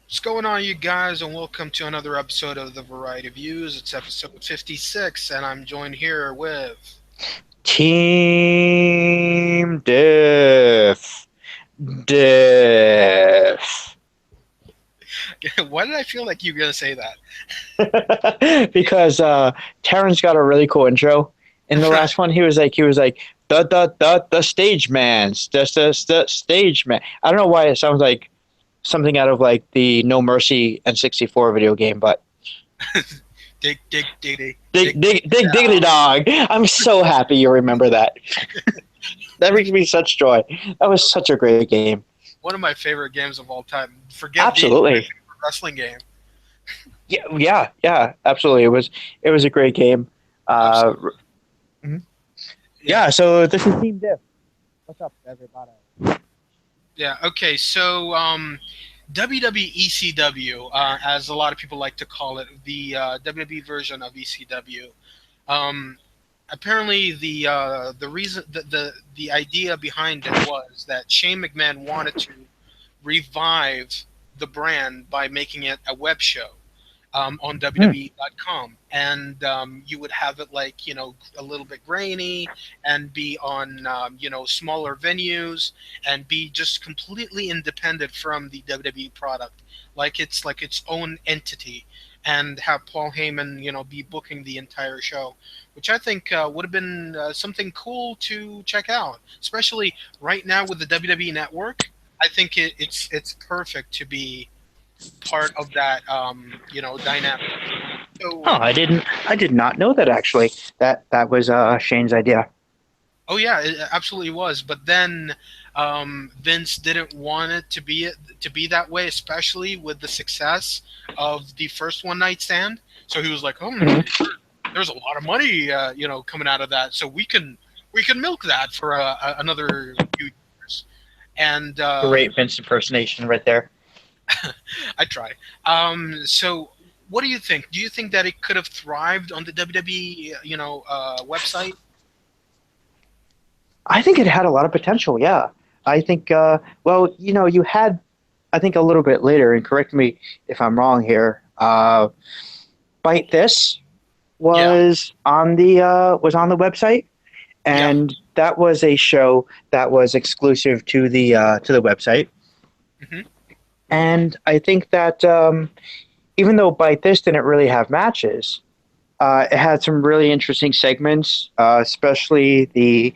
What's going on, you guys, and welcome to another episode of the Variety Views. It's episode 56, and I'm joined here with. Team Diff. Why did I feel like you were going to say that? Because Terrence got a really cool intro. In the last one, he was like the stage man, the stage man. I don't know why it sounds like something out of like the No Mercy N64 video game, but dig, dig, dig, dig, dig. dig diggity dog. I'm so happy you remember that. That brings me such joy. That was such a great game. One of my favorite games of all time. Forget being my Absolutely. favorite wrestling game. Yeah, absolutely. It was a great game. Uh, Absolutely. mhm. Yeah. Yeah. So this is Team Diff. What's up, everybody? Yeah. Okay. So, WWE ECW, as a lot of people like to call it, the WWE version of ECW. Um, Apparently the reason the idea behind it was that Shane McMahon wanted to revive the brand by making it a web show on Hmm. WWE.com, and you would have it like a little bit grainy and be on smaller venues and be just completely independent from the WWE product, like its own entity, and have Paul Heyman be booking the entire show, which I think would have been something cool to check out, especially right now with the WWE Network. I think it's perfect to be part of that dynamic. So, Oh, I did not know that actually. That was Shane's idea. oh yeah, it absolutely was. But then Vince didn't want it to be that way, especially with the success of the first one night stand. So he was like, "Oh, Mhm. there's a lot of money, coming out of that. So we can milk that for another few years." And Great Vince impersonation right there. I try. So, what do you think? Do you think that it could have thrived on the WWE, website? I think it had a lot of potential. Yeah, I think. Well, you had. I think a little bit later, and correct me if I'm wrong here. Bite This Yeah, was on the website, yeah, and that was a show that was exclusive to the website. hmm And I think that even though Bite This didn't really have matches, it had some really interesting segments, especially the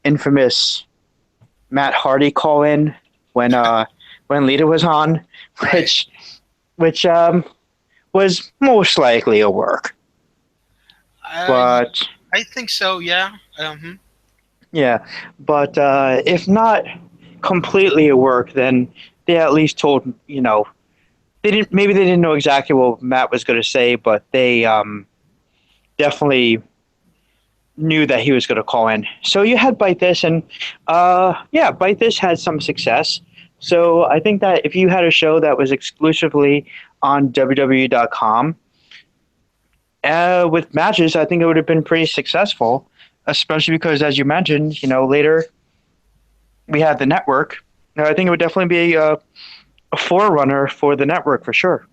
infamous Matt Hardy call in when when Lita was on, right. which which was most likely a work. Uh, But I think so. Yeah. Hmm. yeah, but if not completely a work, then they at least told they didn't know exactly what Matt was going to say, but they definitely knew that he was going to call in. So you had Bite This, and yeah, Bite This had some success. So I think that if you had a show that was exclusively on WWE.com with matches, I think it would have been pretty successful, especially because, as you mentioned, later we had the network. I think it would definitely be a forerunner for the network for sure.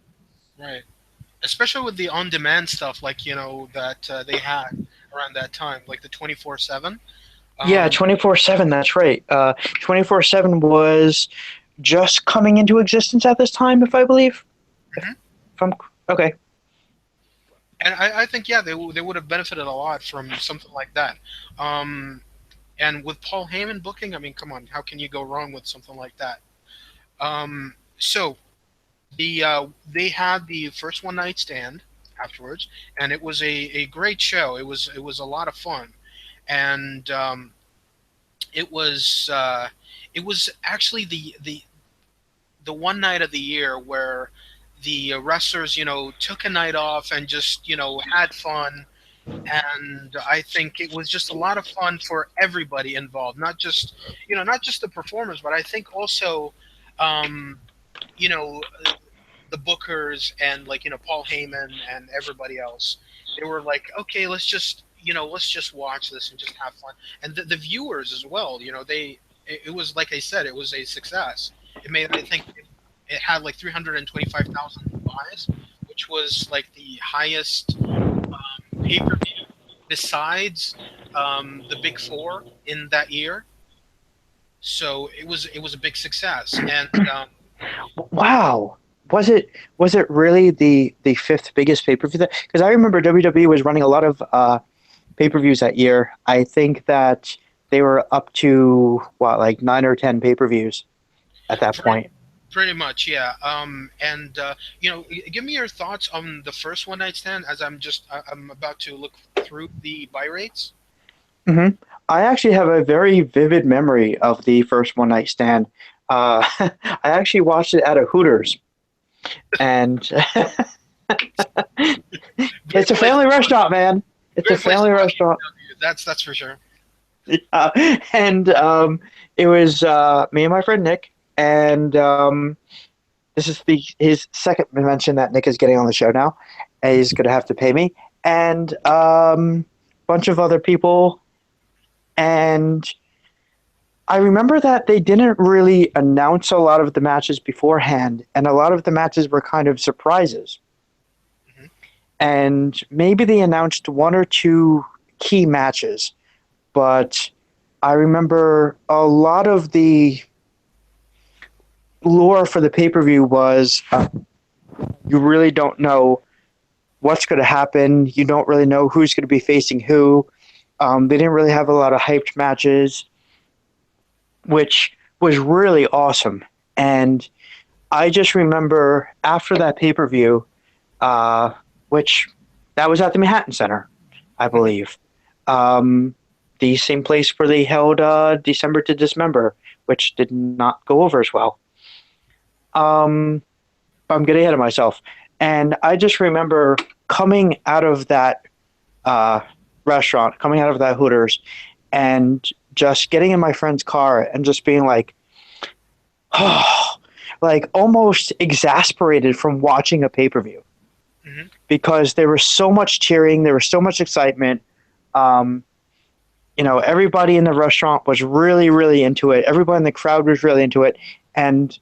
Right. Especially with the on-demand stuff, like that they had around that time, like the 24/7. Yeah, Um, 24/7. That's right. 24/7 was just coming into existence at this time, if I believe. mhm. From okay. And I think yeah, they would have benefited a lot from something like that. Um, and with Paul Heyman booking, I mean, come on, how can you go wrong with something like that? So they had the first one night stand afterwards, and it was a great show. It was a lot of fun, and it was it was actually the one night of the year where the wrestlers took a night off and just had fun, and I think it was just a lot of fun for everybody involved, not just the performers, but I think also um, you know the bookers and like Paul Heyman and everybody else. They were like, okay, let's just watch this and just have fun, and the viewers as well. It was like I said, it was a success. It made I think it had like 325,000 buys, which was like the highest pay per view besides the Big Four in that year. So it was a big success, and Wow. Was it really the fifth biggest pay per view? Because I remember WWE was running a lot of pay per views that year. I think that they were up to what, like 9 or 10 pay per views at that pretty, point. pretty much, yeah. And give me your thoughts on the first one night stand, as I'm about to look through the buy rates. hmm I actually have a very vivid memory of the first one night stand. I actually watched it at a Hooters, and Great it's a place family to watch. restaurant, man. It's a Great place to family watch restaurant. AEW. That's for sure. And it was me and my friend Nick, and this is his second mention that Nick is getting on the show now. And he's going to have to pay me, and bunch of other people. And I remember that they didn't really announce a lot of the matches beforehand, and a lot of the matches were kind of surprises. Hmm. And maybe they announced one or two key matches, but I remember a lot of the lore for the pay per view was you really don't know what's going to happen. You don't really know who's going to be facing who. They didn't really have a lot of hyped matches, which was really awesome. And I just remember after that pay per view, uh, which that was at the Manhattan Center, I Hmm. believe. Um, the same place where they held December to Dismember, which did not go over as well. Um, I'm getting ahead of myself. And I just remember coming out of that uh, restaurant, coming out of that Hooters, and just getting in my friend's car and just being like, oh, like almost exasperated from watching a pay per view Hmm. because there was so much cheering, there was so much excitement. Um, everybody in the restaurant was really, really into it. Everybody in the crowd was really into it. And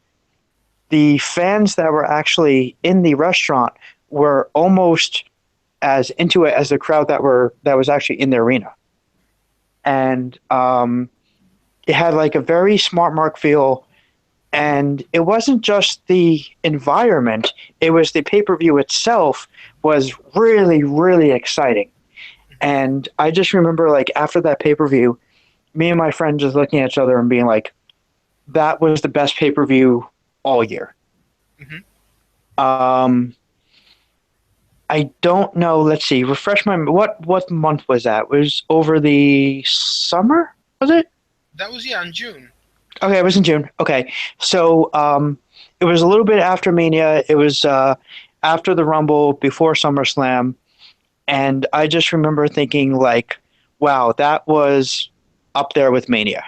the fans that were actually in the restaurant were almost as into it as the crowd that was actually in the arena. And it had like a very smart mark feel. And it wasn't just the environment; it was the pay per view itself was really, really exciting. And I just remember like after that pay per view, me and my friend just looking at each other and being like, "That was the best pay per view all year." Hmm. Um, I don't know. Let's see. Refresh my what month was that? It was over the summer? Was it? That was, yeah, in June. Okay, it was in June. Okay, so it was a little bit after Mania. It was after the Rumble, before SummerSlam, and I just remember thinking like, "Wow, that was up there with Mania."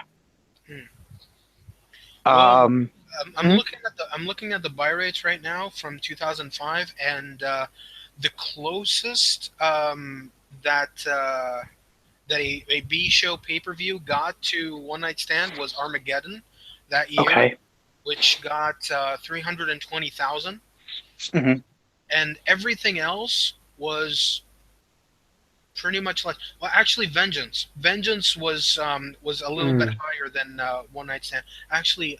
Hmm. Well, Um, mhm. I'm looking at the buy rates right now from 2005, and the closest that a B show pay per view got to one night stand was Armageddon that year, Okay. which got 320,000, hmm and everything else was pretty much like, well, actually Vengeance was a little bit Mm. higher than one night stand, actually.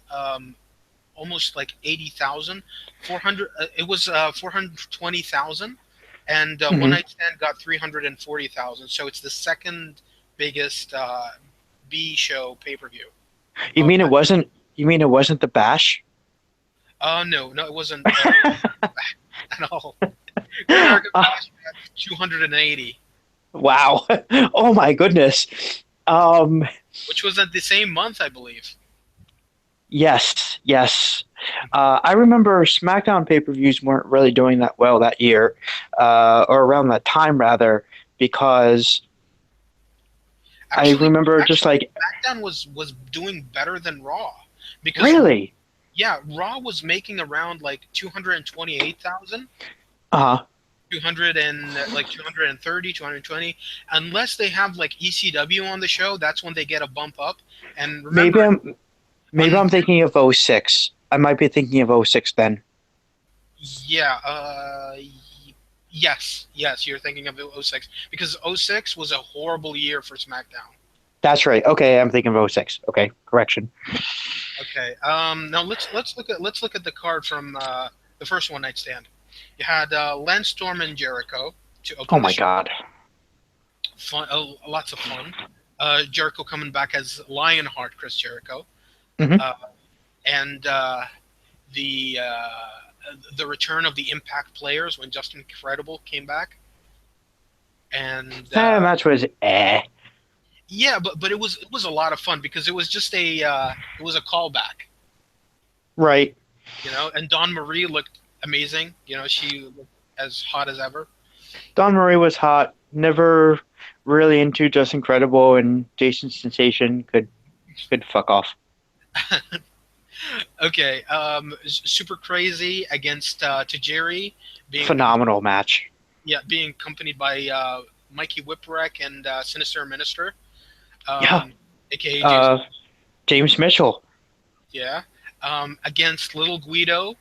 Almost like 80,000, 400. It was 420,000, and One hmm Night Stand got 340,000. So it's the second biggest B show pay per view You of mean it that. wasn't? You mean it wasn't the Bash? No, no, it wasn't at all. Great American Bash had 280, Wow. Oh my goodness. Um, which was at the same month, I believe. yes, yes. I remember SmackDown pay-per-views weren't really doing that well that year, or around that time rather, because I Actually, remember just actually, like, SmackDown was doing better than Raw, because really? yeah, Raw was making around like 228,000, Uh-huh. 200 and like 230, 220, unless they have like ECW on the show. That's when they get a bump up. And Maybe remember, I'm maybe on I'm thinking of '06. I might be thinking of '06 then. Yeah. Yes. Yes. You're thinking of '06 because '06 was a horrible year for SmackDown. That's right. Okay, I'm thinking of '06. Okay, correction. Okay. Now let's look at the card from the first One Night Stand. You had Lance Storm and Jericho to Oh open the my show. God. Fun, lots of fun. Jericho coming back as Lionheart, Chris Jericho, Hmm. uh, and the the return of the Impact players when Justin Credible came back, and That match was yeah, but it was a lot of fun because it was just it was a callback, right. and Dawn Marie looked amazing. She looked as hot as ever. Don Murray was hot. Never really into Just Incredible, and Jason Sensation could fuck off. Okay, super crazy against Tajiri being Phenomenal match. being accompanied by Mikey Whipwreck and Sinister Minister, Yeah. um, aka James. Uh, James Mitchell. Yeah, against Little Guido,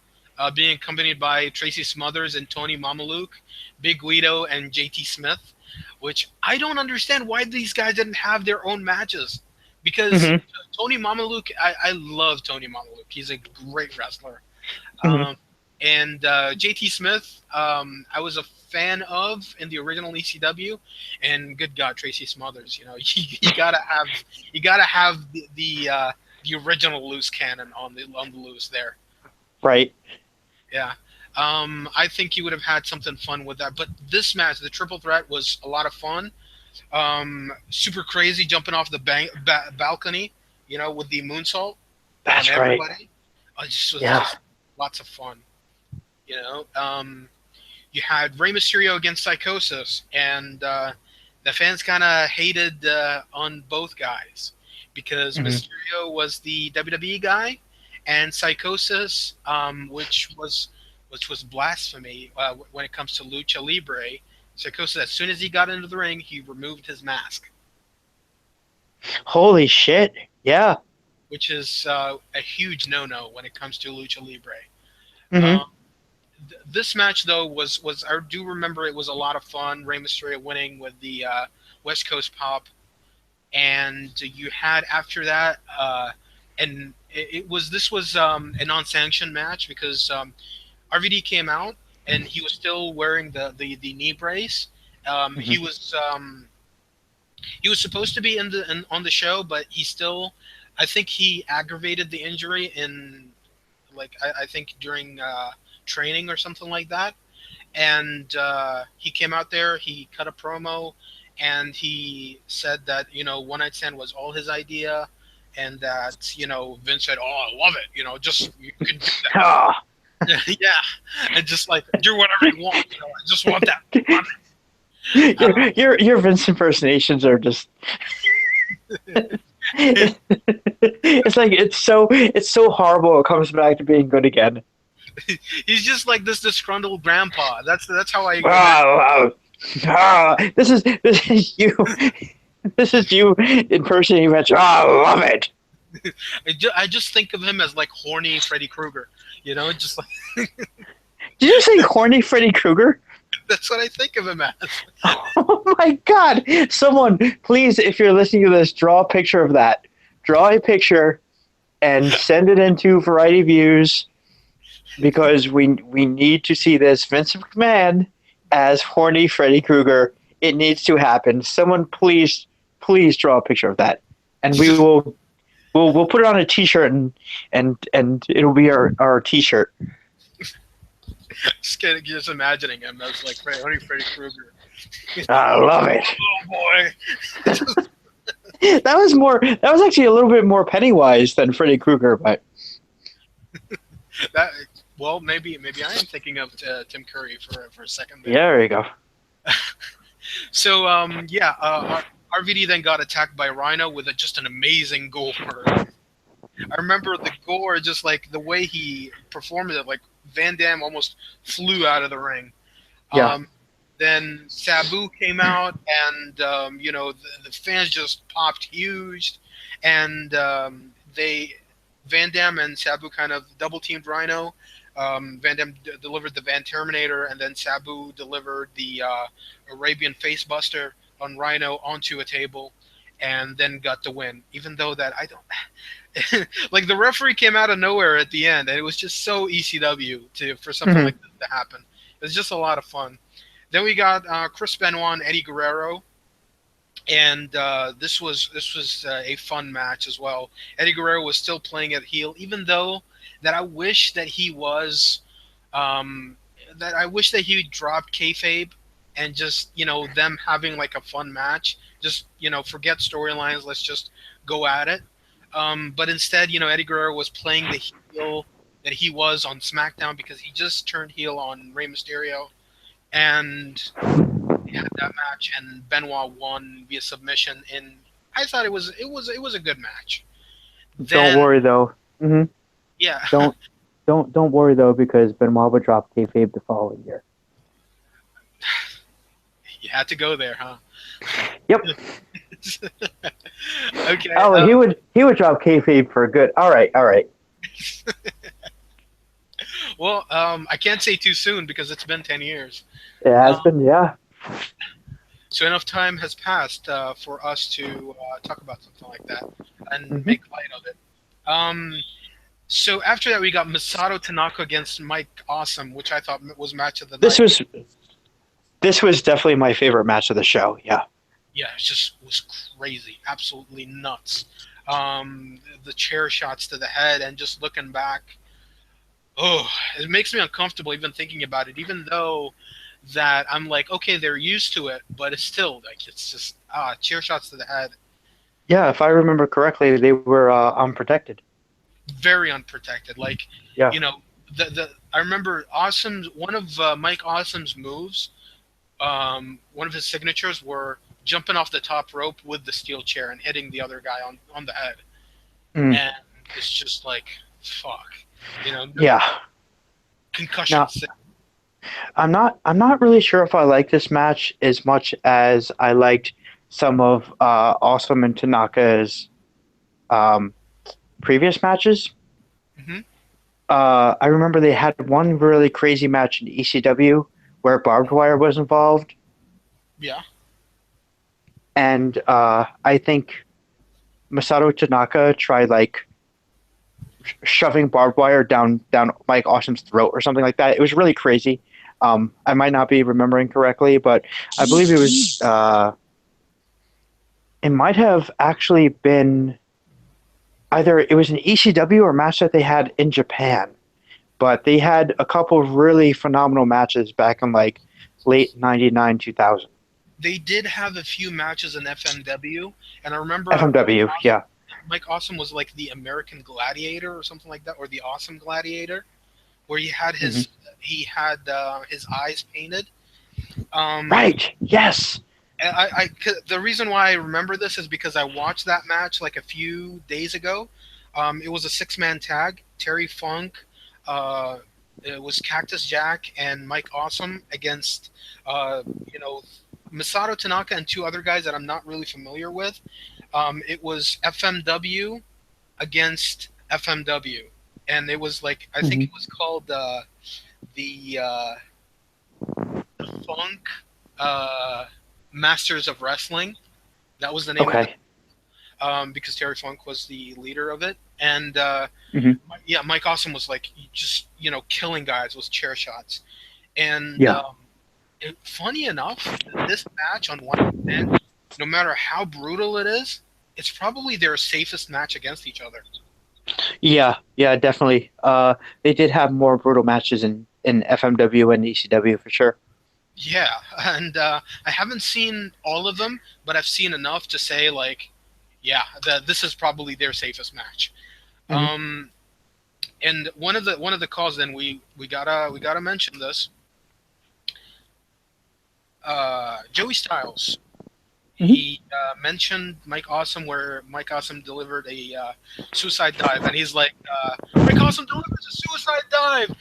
being accompanied by Tracy Smothers and Tony Mamaluke, Big Guido and JT Smith, which I don't understand why these guys didn't have their own matches. Because Hmm. Tony Mamaluke, I love Tony Mamaluke. He's a great wrestler. Hmm. Um, and JT Smith, I was a fan of in the original ECW, and good God, Tracy Smothers. You gotta have the original loose cannon on the loose there. Right. Yeah. I think you would have had something fun with that. But this match, the triple threat, was a lot of fun. Super crazy jumping off the balcony, with the moonsault on That's right. everybody. It just was Yeah. just lots of fun. You know, you had Rey Mysterio against Psychosis, and the fans kind of hated on both guys because Hmm. Mysterio was the WWE guy, and Psychosis, which was blasphemy when it comes to lucha libre. Psychosis, as soon as he got into the ring, he removed his mask, Holy shit. Yeah. which is a huge no-no when it comes to lucha libre. Hmm. Um, this match though was I do remember it was a lot of fun. Rey Mysterio winning with the West Coast pop, and you had after that, and it was this was a non-sanctioned match because RVD came out and he was still wearing the knee brace. Hmm. He was supposed to be on the show, but I think he aggravated the injury in like I think during training or something like that. And he came out there, he cut a promo, and he said that One Night Stand was all his idea, and that Vince said, "Oh, I love it. Just you can do Ah. that." Yeah, and just like do whatever you want. I just want that. your, Um, your Vince impersonations are just it's like it's so horrible it comes back to being good again. he's just like this disgruntled grandpa. That's how I imagine. Ah, this is you. This is you impersonating Vince. I love it. I just think of him as like horny Freddy Krueger. Just like Did you say horny Freddy Krueger? that's what I think of him as. Oh my God! Someone, please, if you're listening to this, draw a picture of that. Draw a picture and send it into Variety Views because we need to see this Vince McMahon as horny Freddy Krueger. It needs to happen. Someone, please draw a picture of that, and we will we'll put it on a T-shirt and it'll be our T-shirt. Just imagining him as like horny Freddy Krueger. I love it. Oh boy. That was more. That was actually a little bit more Pennywise than Freddy Krueger, but That well, maybe I am thinking of Tim Curry for a second yeah, there. there you go. So yeah, RVD then got attacked by Rhino with just an amazing gore. I remember the gore, just like the way he performed it, like Van Damme almost flew out of the ring. Yeah. Then Sabu came out, and the fans just popped huge, and they Van Dam and Sabu kind of double teamed Rhino. Van Dam delivered the Van Terminator, and then Sabu delivered the Arabian Facebuster on Rhino onto a table, and then got the win. Even though that I don't like the referee came out of nowhere at the end, and it was just so ECW to for something Hmm. like this to happen. It was just a lot of fun. Then we got Chris Benoit and Eddie Guerrero, and this was a fun match as well. Eddie Guerrero was still playing at heel, even though that I wish that he was um, that I wish that he dropped kayfabe and just them having like a fun match. Just forget storylines. Let's just go at it. But instead, Eddie Guerrero was playing the heel that he was on SmackDown because he just turned heel on Rey Mysterio, and had that match, and Benoit won via submission. And I thought it was a good match. Don't Then worry though. Hmm. yeah, Don't don't worry though, because Benoit would drop kayfabe the following year. you had to go there, huh? Yep. Okay. Oh, he would drop kayfabe for good. All right, all right. Well, I can't say too soon because it's been 10 years. It has Um, been, yeah. so enough time has passed for us to talk about something like that and Hmm. make light of it. Um, so after that, we got Masato Tanaka against Mike Awesome, which I thought was match of the This night. was this was definitely my favorite match of the show. Yeah. Yeah, it just was crazy, absolutely nuts. The chair shots to the head, and just looking back, oh, it makes me uncomfortable even thinking about it. Even though that I'm like, okay, they're used to it, but it's still like it's just chair shots to the head, Yeah, if I remember correctly, they were unprotected. very unprotected. Like, Yeah. you know, the I remember Awesome's one of Mike Awesome's moves. One of his signatures were jumping off the top rope with the steel chair and hitting the other guy on the head, Mm, and it's just like fuck, no yeah. concussion. Now, I'm not really sure if I like this match as much as I liked some of Awesome and Tanaka's um, previous matches. Hmm. I remember they had one really crazy match in ECW where barbed wire was involved, Yeah, and I think Masato Tanaka tried like shoving barbed wire down Mike Awesome's throat or something like that. It was really crazy. I might not be remembering correctly, but I believe it was. It might have actually been either it was an ECW or a match that they had in Japan, but they had a couple of really phenomenal matches back in like late '99, 2000. they did have a few matches in FMW, and I remember FMW, yeah. Mike Awesome was like the American Gladiator or something like that, or the Awesome Gladiator, where Hmm. he had his eyes painted. Um, Right, yes. the reason why I remember this is because I watched that match like a few days ago. It was a six-man tag. Terry Funk, uh, it was Cactus Jack and Mike Awesome against you know Masato Tanaka and two other guys that I'm not really familiar with. It was FMW against FMW, and it was like I think Hmm. it was called the uh, the Funk uh, Masters of Wrestling. That was the name of it, Okay. because Terry Funk was the leader of it, and Hmm. yeah, Mike Awesome was like just killing guys with chair shots, and Yeah. funny enough, this match on one hand, no matter how brutal it is, it's probably their safest match against each other. Yeah, yeah, definitely. They did have more brutal matches in FMW and ECW for sure. Yeah, and I haven't seen all of them, but I've seen enough to say like, yeah, this is probably their safest match. Hmm. Um, and one of the calls, then we gotta mention this. Joey Styles, Hmm. he mentioned Mike Awesome, where Mike Awesome delivered a suicide dive, and he's like, Mike Awesome delivers a suicide dive,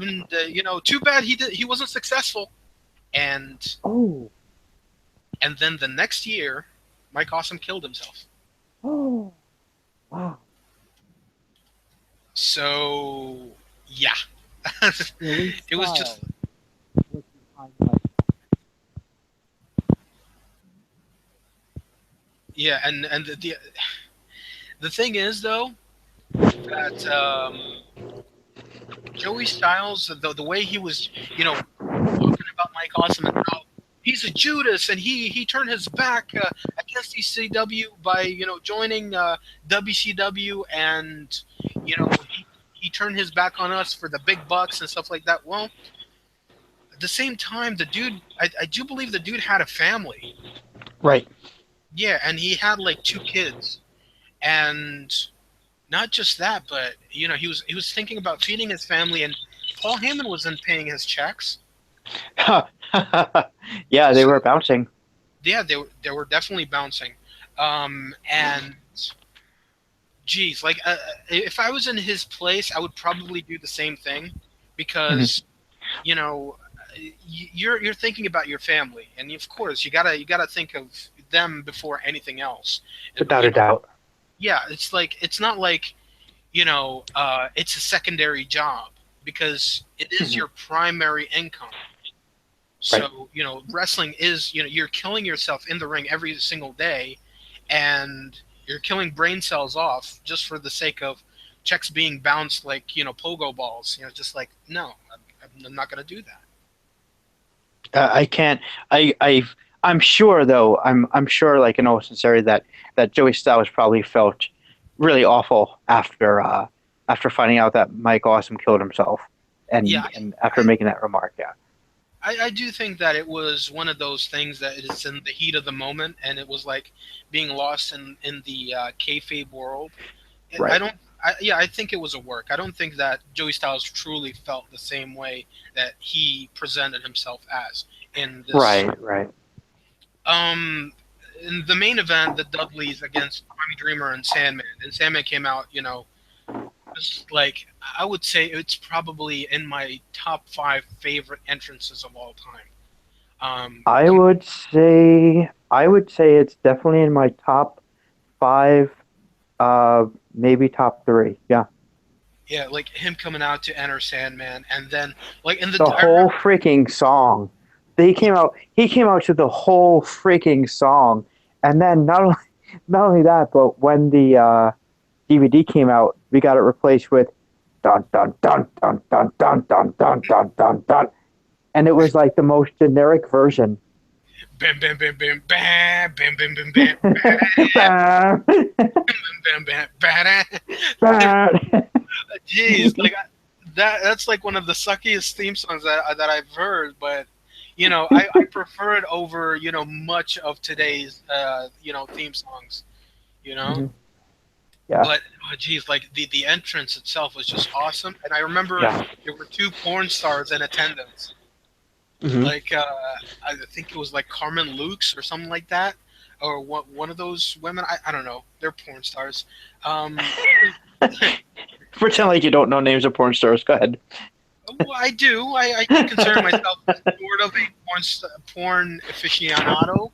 and too bad he wasn't successful. And Oh, then the next year, Mike Awesome killed himself. oh, wow. So yeah, Joey it was just Styles was behind Mike. yeah, and the thing is though that Joey Styles, the way he was, talking about Mike Awesome and how he's a Judas and he turned his back against ECW by joining WCW, and he turned his back on us for the big bucks and stuff like that. Well, at the same time, the dude, I do believe the dude had a family. Right. Yeah, and he had like two kids, and not just that, but he was thinking about feeding his family, and Paul Heyman wasn't paying his checks. Yeah, they So were bouncing. yeah, they were definitely bouncing. And geez, like if I was in his place, I would probably do the same thing, Mhm. because you know you're thinking about your family, and of course you gotta think of them before anything else. Without a doubt. Yeah, it's not like it's a secondary job, because it is Mhm. your primary income. Right. So, wrestling is, you're killing yourself in the ring every single day, and you're killing brain cells off just for the sake of checks being bounced like, pogo balls. Just like, no, I'm not going to do that. I can't. I'm sure though. I'm sure, like in all sincerity, that Joey Styles probably felt really awful after finding out that Mike Awesome killed himself, Yeah, and after I, making that remark. Yeah. I do think that it was one of those things that is in the heat of the moment, and it was like being lost in the kayfabe world. I Right. don't. Yeah, I think it was a work. I don't think that Joey Styles truly felt the same way that he presented himself as in this. Right. Right. Um, in the main event, the Dudleys against Tommy Dreamer and Sandman came out. Just like I would say, it's probably in my top five favorite entrances of all time. Um, com- I would say it's definitely in my top five, maybe top three. Yeah. yeah, like him coming out to enter Sandman, and then like in the The I whole remember. freaking song. He came out to the whole freaking song. And then not only that, but when the DVD came out, we got it replaced with dun dun dun dun dun dun dun dun dun dun dun, and it was like the most generic version. Bam, bam, bam, bam, bam, bam, bam, bam, bam, bam, bam, bam, bam. Jeez, like that's like one of the suckiest theme songs that I've heard, but I prefer it over much of today's theme songs, you know. Mhm. Yeah, But geez, like the entrance itself was just awesome, and I remember yeah. there were two porn stars in attendance. Hmm. Like I think it was like Carmen Lukes or something like that, or one of those women. I don't know. They're porn stars. Pretend like you don't know names of porn stars. Go ahead. Well, I do. I consider myself sort of a porn aficionado,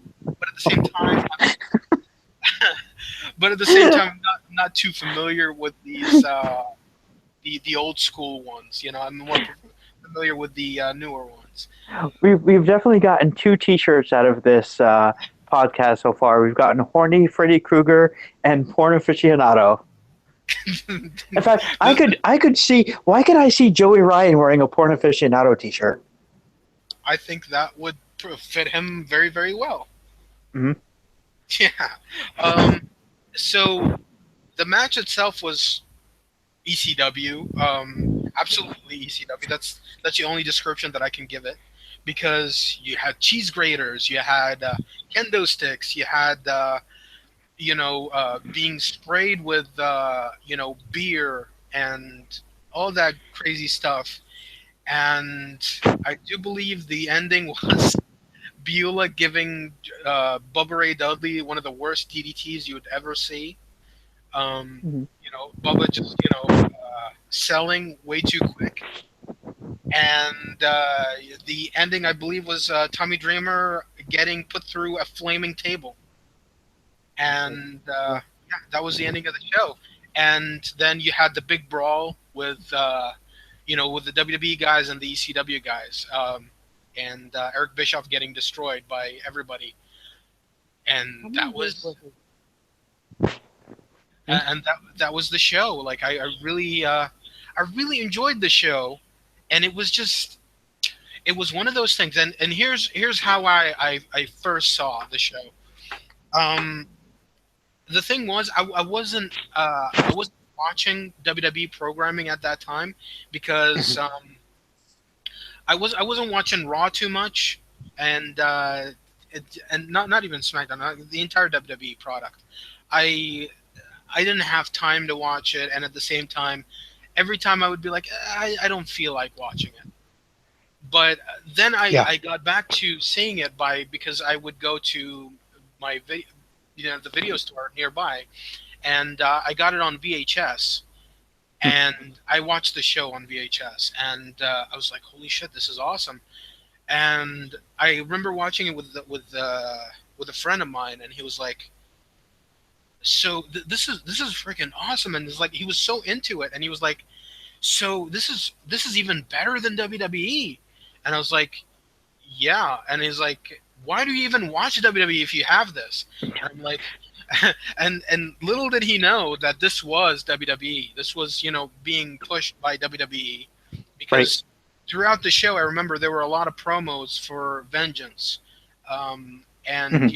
but at the same time, I'm not too familiar with these the old school ones. I'm more familiar with the newer ones. We've definitely gotten two T-shirts out of this podcast so far. We've gotten horny Freddy Krueger and porn aficionado. In fact, I could see, why could I see Joey Ryan wearing a porn aficionado T-shirt? I think that would fit him very very well. Hmm. Yeah. Um, so the match itself was ECW. Absolutely ECW. That's the only description that I can give it, because you had cheese graters, you had kendo sticks, you had being sprayed with beer and all that crazy stuff. And I do believe the ending was Beulah giving Bubba Ray Dudley one of the worst DDTs you would ever see. Hmm. Bubba just selling way too quick, and the ending I believe was Tommy Dreamer getting put through a flaming table, and Yeah. yeah, that was the ending of the show. and then you had the big brawl with with the WWE guys and the ECW guys, and Eric Bischoff getting destroyed by everybody, How and many that years was was it? Hmm? and that was the show. Like I really enjoyed the show, and it was just it was one of those things. And here's how I first saw the show. Um, the thing was I wasn't watching WWE programming at that time because I wasn't watching Raw too much, and and not even SmackDown, the entire WWE product. I I didn't have time to watch it, and at the same time, every time I would be like, I don't feel like watching it. But then Yeah. I got back to seeing it by because I would go to my the video store nearby, and I got it on VHS, Hmm. and I watched the show on VHS, and I was like, holy shit, this is awesome. And I remember watching it with a friend of mine, and he was like, "So this is freaking awesome!" And it's like he was so into it, and he was like, "So this is even better than WWE." And I was like, "Yeah." And he's like, "Why do you even watch WWE if you have this?" And I'm like, and little did he know that this was WWE. This was being pushed by WWE Right. because throughout the show, I remember there were a lot of promos for Vengeance, and Hmm.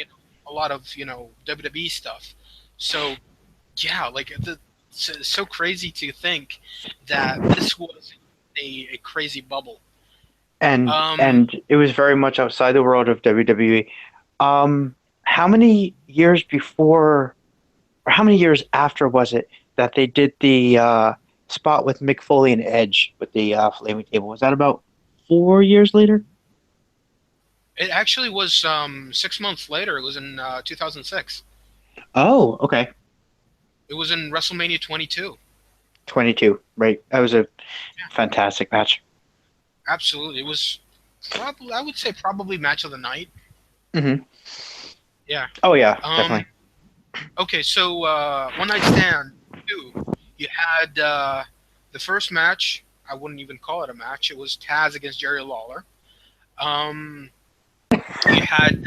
a lot of WWE stuff. So yeah, like it's so crazy to think that this was a crazy bubble. Um, And it was very much outside the world of WWE. How many years before, or how many years after was it that they did the spot with Mick Foley and Edge with the flaming table? Was that about 4 years later? it actually was 6 months later. It was in 2006. Oh, okay. It was in WrestleMania 22. 22, right. That was a fantastic match. Absolutely, it was probably I would say probably match of the night. Hmm. Yeah. Oh, yeah, Um. definitely. Okay, so One Night Stand 2. You had the first match. I wouldn't even call it a match. It was Taz against Jerry Lawler. Um. You had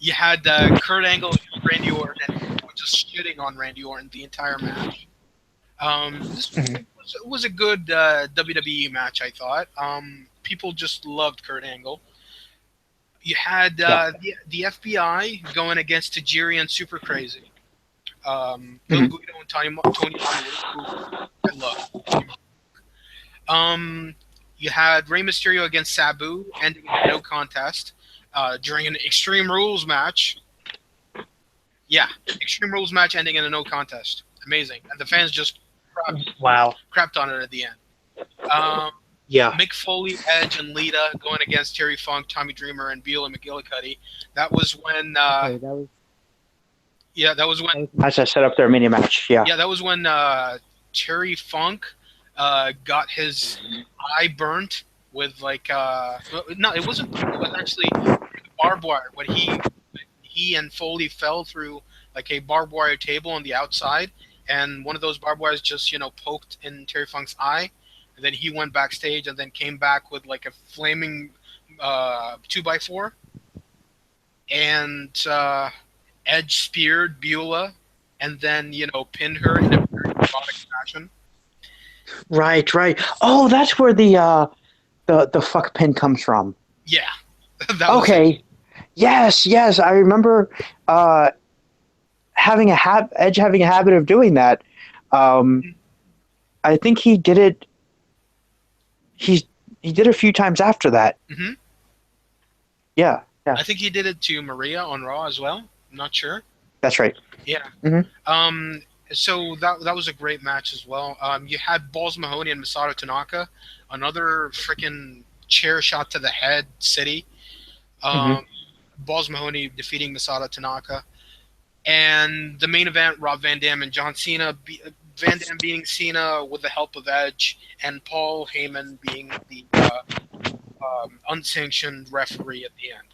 you had Kurt Angle against Randy Orton, and people were just shitting on Randy Orton the entire match. This Hmm. was a good WWE match, I thought. People just loved Kurt Angle. You had Yeah. the FBI going against Tajiri and Super Crazy. Bill Hmm. Guido and Tony Martin, who I love. Um, you had Rey Mysterio against Sabu, ending in a no contest during an Extreme Rules match. Yeah, Extreme Rules match ending in a no contest. Amazing, and the fans just crapped, Wow. crapped on it at the end. Um, Yeah. Mick Foley, Edge, and Lita going against Terry Funk, Tommy Dreamer, and Beal and McGillicuddy. That was when, Okay, yeah, that was when, that was the match that set up their mini match. Yeah. yeah, that was when Terry Funk got his eye burnt with like, no, it wasn't. It was actually barbed wire. When he and Foley fell through like a barbed wire table on the outside, and one of those barbed wires just poked in Terry Funk's eye, and then he went backstage and then came back with like a flaming 2x4, and Edge speared Beulah, and then pinned her in a very robotic fashion. Right, right. Oh, that's where the fuck pin comes from. Yeah, that was it. Okay. Yes, yes. I remember uh having Edge having a habit of doing that. Um I think he's he did a few times after that. Hmm. Yeah, yeah. I think he did it to Maria on Raw as well. I'm not sure. That's right. Yeah. Hmm. Um, so that was a great match as well. You had Balls Mahoney and Masato Tanaka, another freaking chair shot to the head city. Hmm. Um, Balls Mahoney defeating Masato Tanaka, and the main event: Rob Van Dam and John Cena. Van Dam beating Cena with the help of Edge, and Paul Heyman being the unsanctioned referee at the end.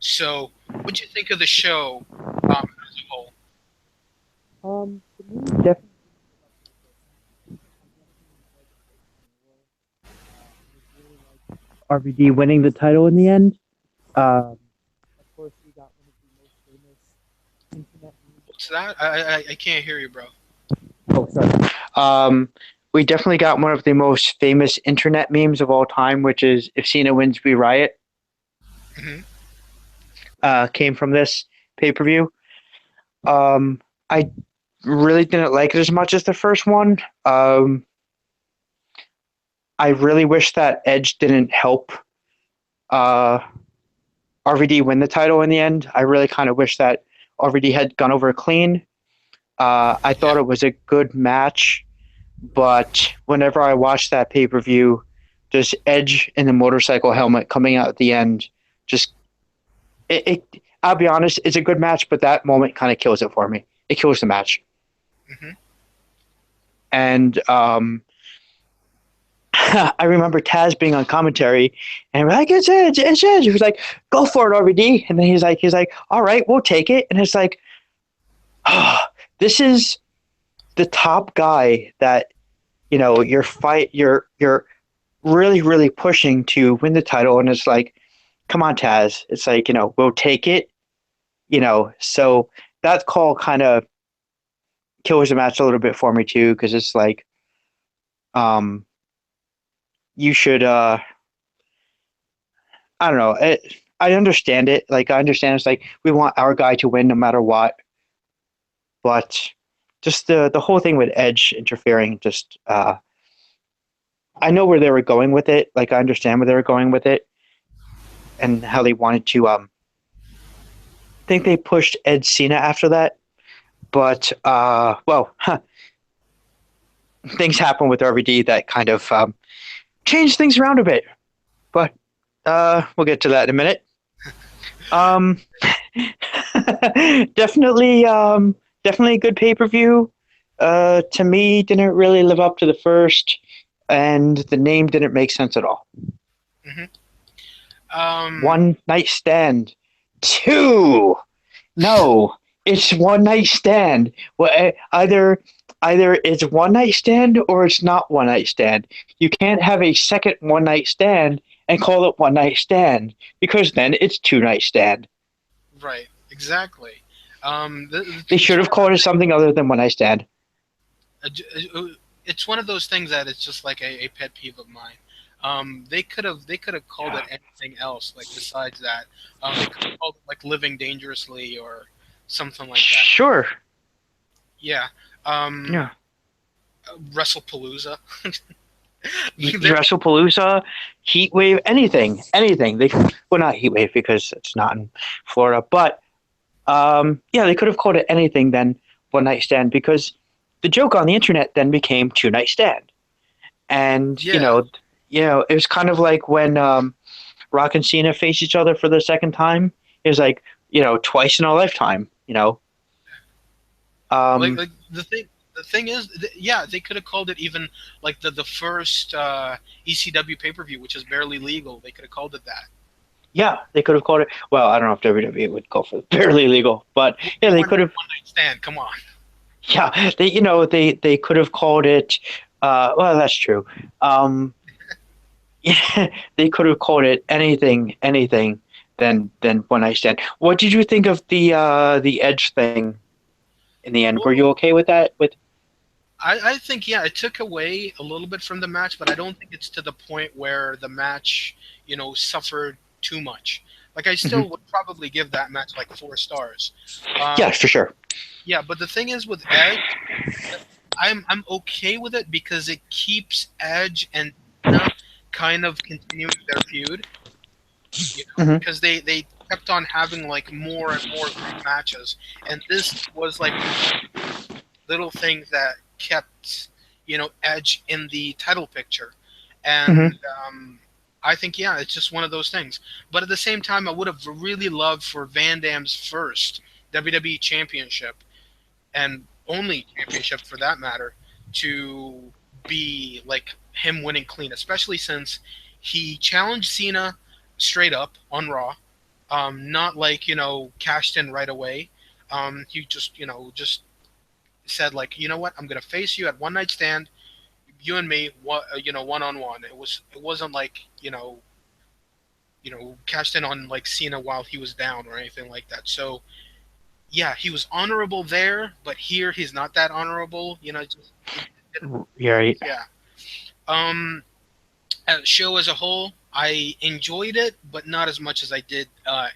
So, what do you think of the show as a whole? Definitely RVD winning the title in the end. Of course, we got one of the most famous internet memes of What's all that? I can't hear you, bro. time. Oh, sorry. We definitely got one of the most famous internet memes of all time, which is "If Cena wins, we riot." Hmm. Came from this pay per view. I really didn't like it as much as the first one. I really wish that Edge didn't help uh, RVD win the title in the end. I really kind of wish that RVD had gone over clean. I Yeah. thought it was a good match, but whenever I watched that pay per view, just Edge in the motorcycle helmet coming out at the end, just it. I'll be honest, it's a good match, but that moment kind of kills it for me. It kills the match, Hmm. and I remember Taz being on commentary, and we're like, "It's Edge, it's Edge." He was like, "Go for it, RVD," and then he's like, "All right, we'll take it." And it's like, oh, this is the top guy that you're really really pushing to win the title, and it's like, come on, Taz. It's like, we'll take it. So that call kind of kills the match a little bit for me too, because it's like, um, you should I don't know. I understand it. Like, I understand it's like we want our guy to win no matter what, but just the whole thing with Edge interfering, just I know where they were going with it. Like, I understand where they were going with it and how they wanted to. I think they pushed Ed Cena after that, but well, things happen with RVD that kind of changed things around a bit. But we'll get to that in a minute. Um, definitely, definitely a good pay per view. To me, didn't really live up to the first, and the name didn't make sense at all. Hmm. Um. One night stand, two. No, it's one night stand. Well, either it's one night stand or it's not one night stand. You can't have a second one night stand and call it one night stand because then it's two night stand. Right. Exactly. They It's should one have of the called it something other than one night stand. it's one of those things that it's just like a pet peeve of mine. They could have called it anything else, like besides that. They could have called it like living dangerously or something like that. Sure. Yeah. Um, Yeah. WrestlePalooza. There, WrestlePalooza, Heat Wave, anything. They well, not Heat Wave because it's not in Florida, but yeah, they could have called it anything then one night stand because the joke on the internet then became two night stand, and yeah. it was kind of like when Rock and Cena faced each other for the second time. It was like twice in a lifetime. Like Um, like the thing is, yeah, they could have called it even like the first ECW pay per view, which is barely legal. They could have called it that. yeah, they could have called it. Well, I don't know if WWE would go for barely legal, but yeah, We they went could with have. one night stand. Come on. Yeah, they could have called it. Well, that's true. Um, yeah, they could have called it anything than one night stand. What did you think of the Edge thing in the end? Were Well, you okay with that? With I think yeah, it took away a little bit from the match, but I don't think it's to the point where the match, suffered too much. Like I Mhm. still would probably give that match like 4 stars. Um, Yeah, for sure. yeah, but the thing is with Edge, I'm okay with it because it keeps Edge and Cena kind of continuing their feud, Hmm. because they kept on having like more and more group matches, and this was like one of the little things that kept Edge in the title picture, Hmm. and I think yeah, it's just one of those things. But at the same time, I would have really loved for Van Dam's first WWE Championship and only championship for that matter to be like him winning clean, especially since he challenged Cena straight up on Raw, not like cashed in right away. He just said like, you know what, I'm gonna face you at one night stand, you and me, what, one on one. It wasn't like cashed in on like Cena while he was down or anything like that. So yeah, he was honorable there, but here he's not that honorable. It didn't, You're right. yeah. Um, Show as a whole, I enjoyed it, but not as much as I did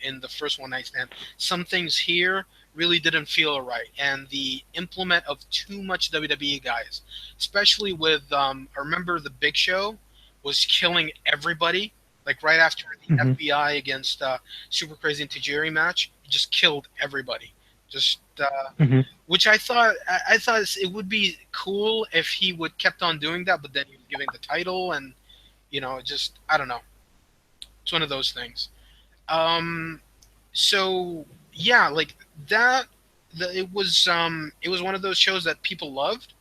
in the first one night stand. Some things here really didn't feel right, and the implement of too much WWE guys, especially with I remember the Big Show was killing everybody. Like right after the Hmm. FBI against Super Crazy and Tajiri match, he just killed everybody. Just Hmm. which I thought it would be cool if he would kept on doing that, but then he was giving the title and just I don't know. It's one of those things. Um, so yeah, like that. It was one of those shows that people loved.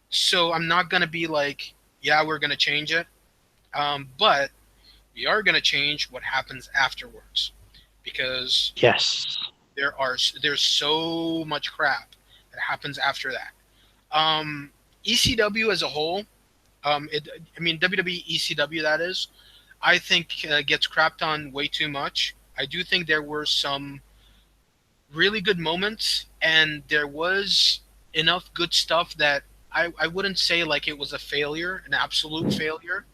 So I'm not gonna be like, yeah, we're gonna change it. But we are gonna change what happens afterwards because Yes. there's so much crap that happens after that. Um, ECW as a whole, I mean WWE ECW that is, I think gets crapped on way too much. I do think there were some really good moments, and there was enough good stuff that I wouldn't say like it was a failure, an absolute failure.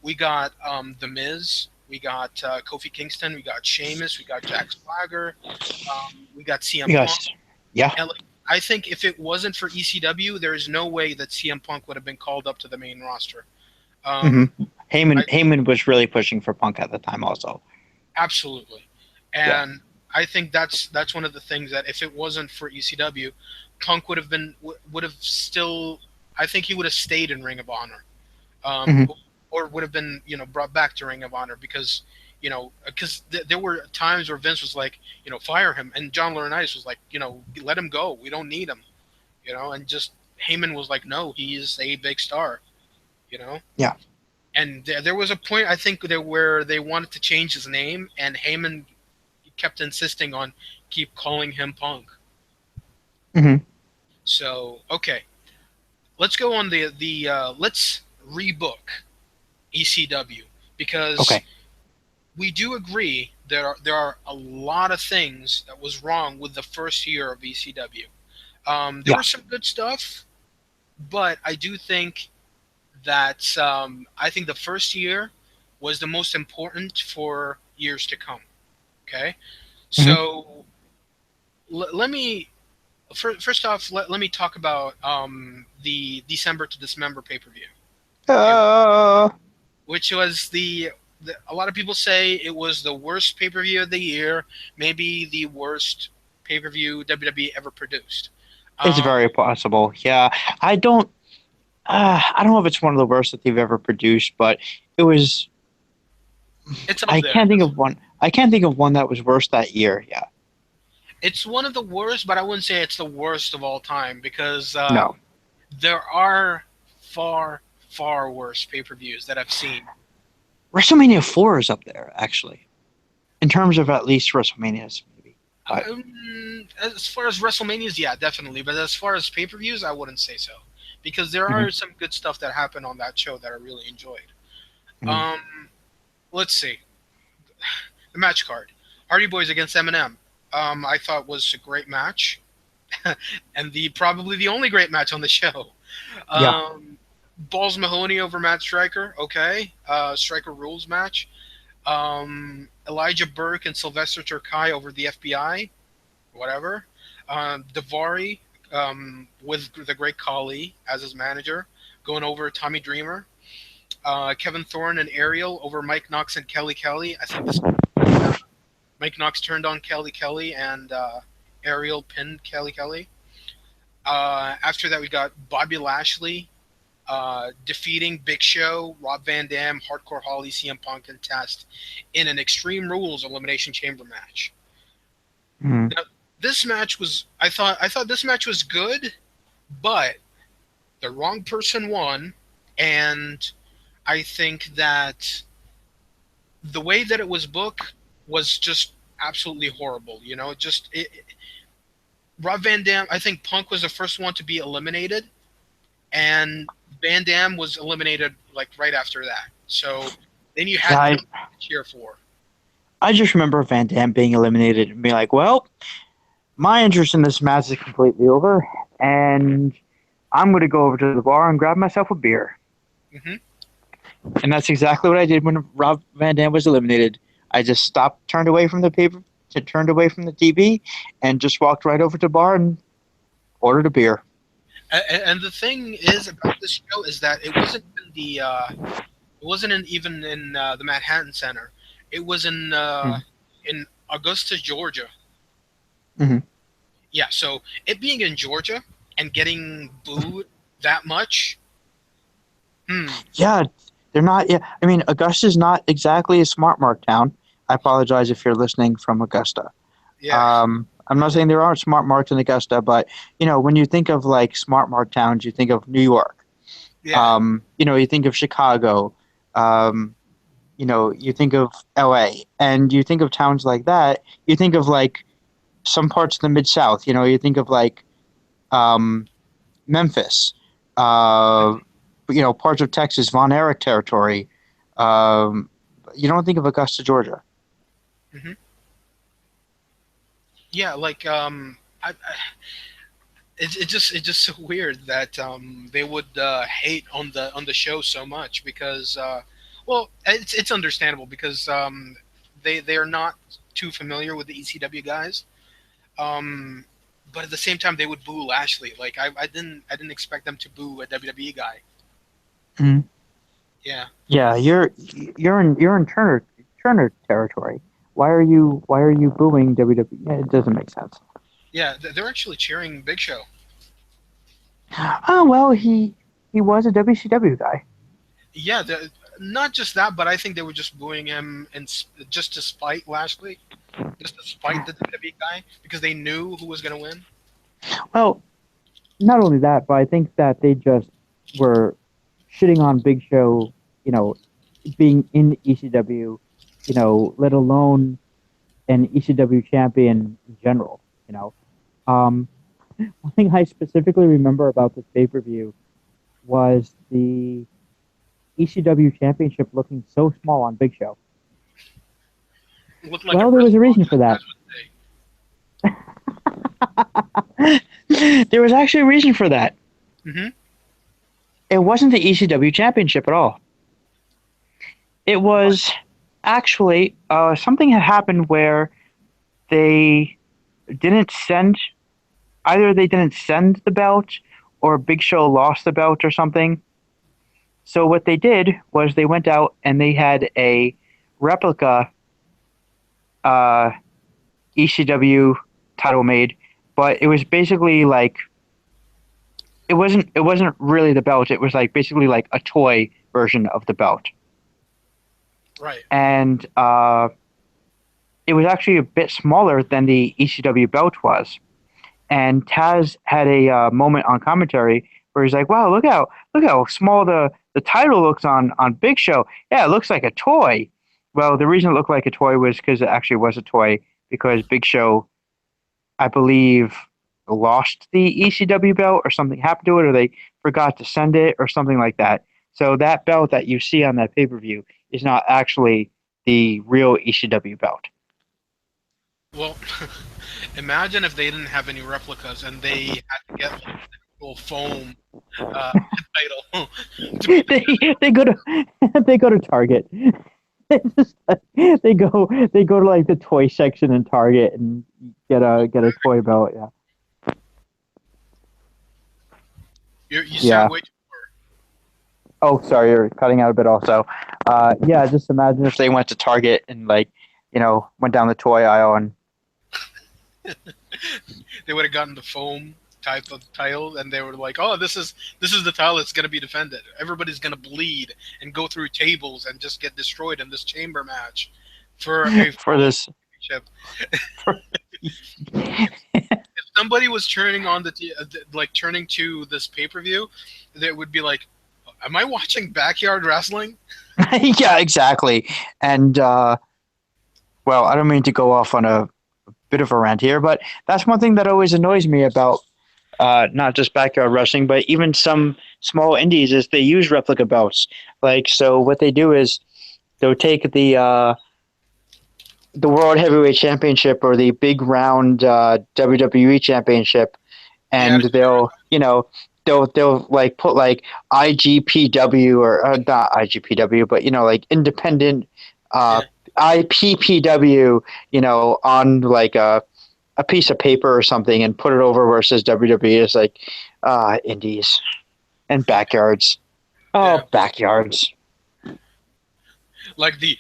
We got The Miz, we got Kofi Kingston, we got Sheamus, we got Jack Swagger, we got CM Punk, Yes. Yeah. and like, I think if it wasn't for ECW, there is no way that CM Punk would have been called up to the main roster. Hmm. Um, Heyman I, Heyman was really pushing for Punk at the time, also. Absolutely, Yeah. and I think that's one of the things that if it wasn't for ECW, Punk would have still. I think he would have stayed in Ring of Honor, um, Hmm. or would have been brought back to Ring of Honor because there were times where Vince was like fire him, and John Laurinaitis was like let him go, we don't need him, and just Heyman was like no, he's a big star, you know. Yeah. And there was a point I think there where they wanted to change his name, and Heyman kept insisting on keep calling him Punk. Hmm. So okay, let's go on the let's rebook ECW because Okay. we do agree there are a lot of things that was wrong with the first year of ECW. There Yeah. was some good stuff, but I do think that I think the first year was the most important for years to come. Okay, Hmm. so let me first off let me talk about the December to Dismember pay per view. Okay, Uh. which was a lot of people say it was the worst pay per view of the year, maybe the worst pay per view WWE ever produced. It's Um, very possible. Yeah. I don't. I don't know if it's one of the worst that they've ever produced, but it was. it's up I there. can't think of one. I can't think of one that was worse that year. Yeah. It's one of the worst, but I wouldn't say it's the worst of all time because No. there are far, far worse pay per views that I've seen. WrestleMania 4 is up there, actually, in terms of at least WrestleManias, maybe. But As far as WrestleManias, yeah, definitely. But as far as pay per views, I wouldn't say so because there mhm, are some good stuff that happened on that show that I really enjoyed. mhm. Um, let's see the match card: Hardy Boys against Eminem. I thought was a great match, and the probably the only great match on the show. Yeah. Um, Balls Mahoney over Matt Striker. Okay, Striker rules match. Elijah Burke and Sylvester Terkay over the FBI. Whatever. Davari with the Great Khali as his manager, going over Tommy Dreamer. Kevin Thorne and Ariel over Mike Knox and Kelly Kelly. I think this when Mike Knox turned on Kelly Kelly and Ariel pinned Kelly Kelly. After that, we got Bobby Lashley defeating Big Show, Rob Van Dam, Hardcore Holly, CM Punk, and Test in an Extreme Rules Elimination Chamber match. Mhm. Now, this match was I thought this match was good, but the wrong person won, and I think that the way that it was booked was just absolutely horrible. Just Rob Van Dam. I think Punk was the first one to be eliminated, and Van Dam was eliminated like right after that. So then you Yeah, had them to cheer for. I just remember Van Dam being eliminated and being like, well, my interest in this match is completely over, and I'm going to go over to the bar and grab myself a beer. Hmm. And that's exactly what I did when Rob Van Dam was eliminated. I just stopped, turned away from the paper, turned away from the TV, and just walked right over to the bar and ordered a beer. And the thing is about this show is that it wasn't in it wasn't even in the Manhattan Center. It was in Augusta, Georgia. Mm-hmm. Yeah, so it being in Georgia and getting booed that much, hmm, Yeah, they're not. Yeah, I mean, Augusta's not exactly a smart mark town. I apologize if you're listening from Augusta. yeah, I'm not saying there aren't smart marks in Augusta, but when you think of like smart mark towns, you think of New York. yeah, You think of Chicago. Um, you think of L.A. and you think of towns like that. You think of like some parts of the Mid South. You think of like um, Memphis. Uh, parts of Texas, Von Erich territory. Um, you don't think of Augusta, Georgia. hmm, yeah. Like it's just so weird that they would hate on the show so much because well, it's understandable because they are not too familiar with the ECW guys. Um, but at the same time, they would boo Lashley. Like I didn't expect them to boo a WWE guy. Mhm. Yeah, Yeah, you're in Turner territory. Why are you booing WWE? It doesn't make sense. yeah, they're actually cheering Big Show. Oh well, he was a WCW guy. Yeah, not just that, but I think they were just booing him and just to spite Lashley, just to spite the WWE guy because they knew who was gonna win. Well, not only that, but I think that they just were shitting on Big Show, you know, being in ECW, let alone an ECW champion in general. You know, um, one thing I specifically remember about this pay per view was the ECW championship looking so small on Big Show. It looked like a Well, there was a reason wristwatch, for as that. Taz would say. There was actually a reason for that. Hmm. It wasn't the ECW championship at all. It What? was actually something had happened where they didn't send either they didn't send the belt or Big Show lost the belt or something. So what they did was they went out and they had a replica uh, ECW title made, but it was basically like it wasn't really the belt. It was like basically like a toy version of the belt, Right. and it was actually a bit smaller than the ECW belt was. And Taz had a moment on commentary where he's like, "Wow, look how small the title looks on Big Show. Yeah, it looks like a toy." Well, the reason it looked like a toy was because it actually was a toy because Big Show, I believe, lost the ECW belt or something happened to it, or they forgot to send it or something like that. So that belt that you see on that pay per view is not actually the real ECW belt. Well, imagine if they didn't have any replicas and they had to get like an actual foam uh, title to be they go to they go to Target. Just they go to like the toy section in Target and get a toy belt. Yeah, you sound yeah. way Oh, sorry, you're cutting out a bit. Also, yeah. Just imagine if they went to Target and like went down the toy aisle and they would have gotten the foam type of title and they were like, oh, this is the title that's going to be defended. Everybody's going to bleed and go through tables and just get destroyed in this chamber match for a for foam this. championship. For, If somebody was turning on like turning to this pay-per-view, they would be like, am I watching backyard wrestling? yeah, exactly. And well, I don't mean to go off on a bit of a rant here, but that's one thing that always annoys me about not just backyard wrestling, but even some small indies is they use replica belts. Like, so what they do is they'll take the World Heavyweight Championship or the big round WWE Championship, Yeah, and they'll like put like IGPW or not IGPW, but like independent uh, yeah, IPPW, on like a piece of paper or something and put it over versus WWE. Is like indies and backyards. yeah. Oh, backyards. Like the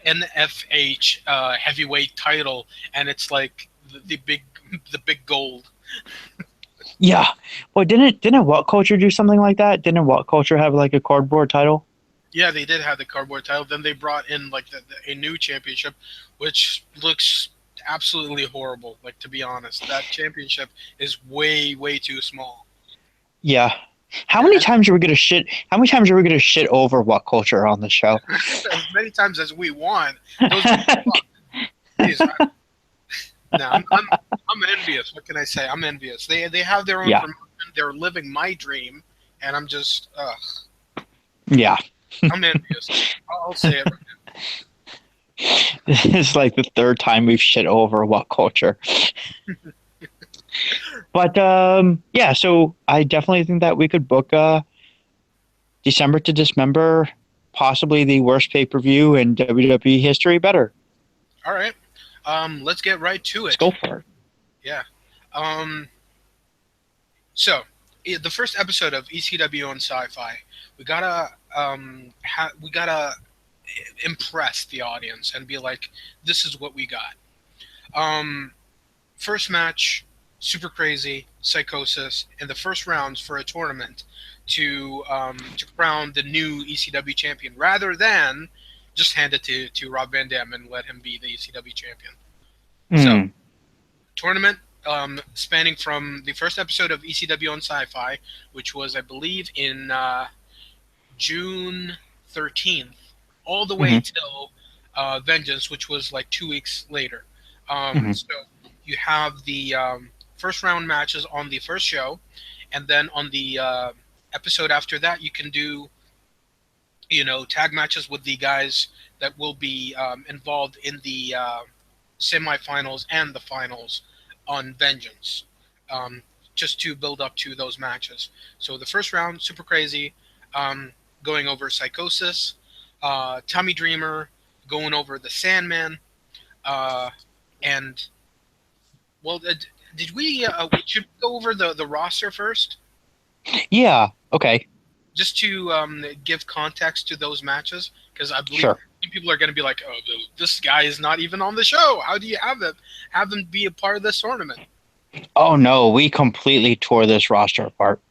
NFH heavyweight title, and it's like the big gold. Yeah. Well, didn't What Culture do something like that? Didn't What Culture have like a cardboard title? Yeah, they did have the cardboard title. Then they brought in like a new championship, which looks absolutely horrible. Like, to be honest, that championship is way too small. Yeah. How Yeah, many times are we gonna shit? How many times are we gonna shit over What Culture on the show? and as many times as we want, those. Geez, no, I'm envious. What can I say? I'm envious. They have their own Yeah. promotion. They're living my dream, and I'm just Yeah. I'm envious. I'll say it. This is like the third time we've shit over What Culture. But yeah, so I definitely think that we could book December to Dismember, possibly the worst pay per view in WWE history. Better. All right. Let's get right to Let's it. go for it. Yeah. Um, so the first episode of ECW on Sci-Fi, we gotta impress the audience and be like, this is what we got. Um, First match, super crazy, psychosis in the first rounds for a tournament to crown the new ECW champion, rather than just hand it to Rob Van Dam and let him be the ECW champion. So Mm. tournament, spanning from the first episode of ECW on Sci-Fi, which was, I believe, in June 13th, all the way Hmm. till Vengeance, which was like 2 weeks later. Hmm. So you have the first round matches on the first show, and then on the episode after that, you can do tag matches with the guys that will be involved in the semifinals and the finals on Vengeance, um, just to build up to those matches. So the first round, super crazy, um, going over Psychosis, Tommy Dreamer, going over the Sandman, uh, and well, did we should we go over the roster first, Yeah. Okay. just to give context to those matches? Because I believe Sure. people are going to be like, "Oh, this guy is not even on the show. How do you have them be a part of this tournament?" Oh no, we completely tore this roster apart.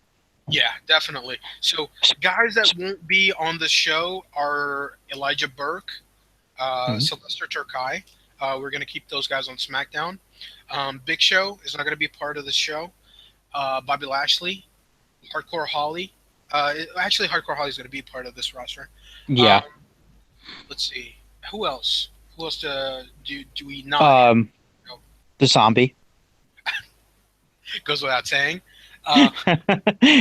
Yeah, definitely. So guys that won't be on the show are Elijah Burke, Mhm. Sylvester Terkay. We're going to keep those guys on SmackDown. Big Show is not going to be part of the show. Bobby Lashley, Hardcore Holly. Actually, Hardcore Holly is going to be part of this roster. Um, Yeah. let's see. Who else? Who else do we not have? Um, the zombie. Goes without saying. Uh,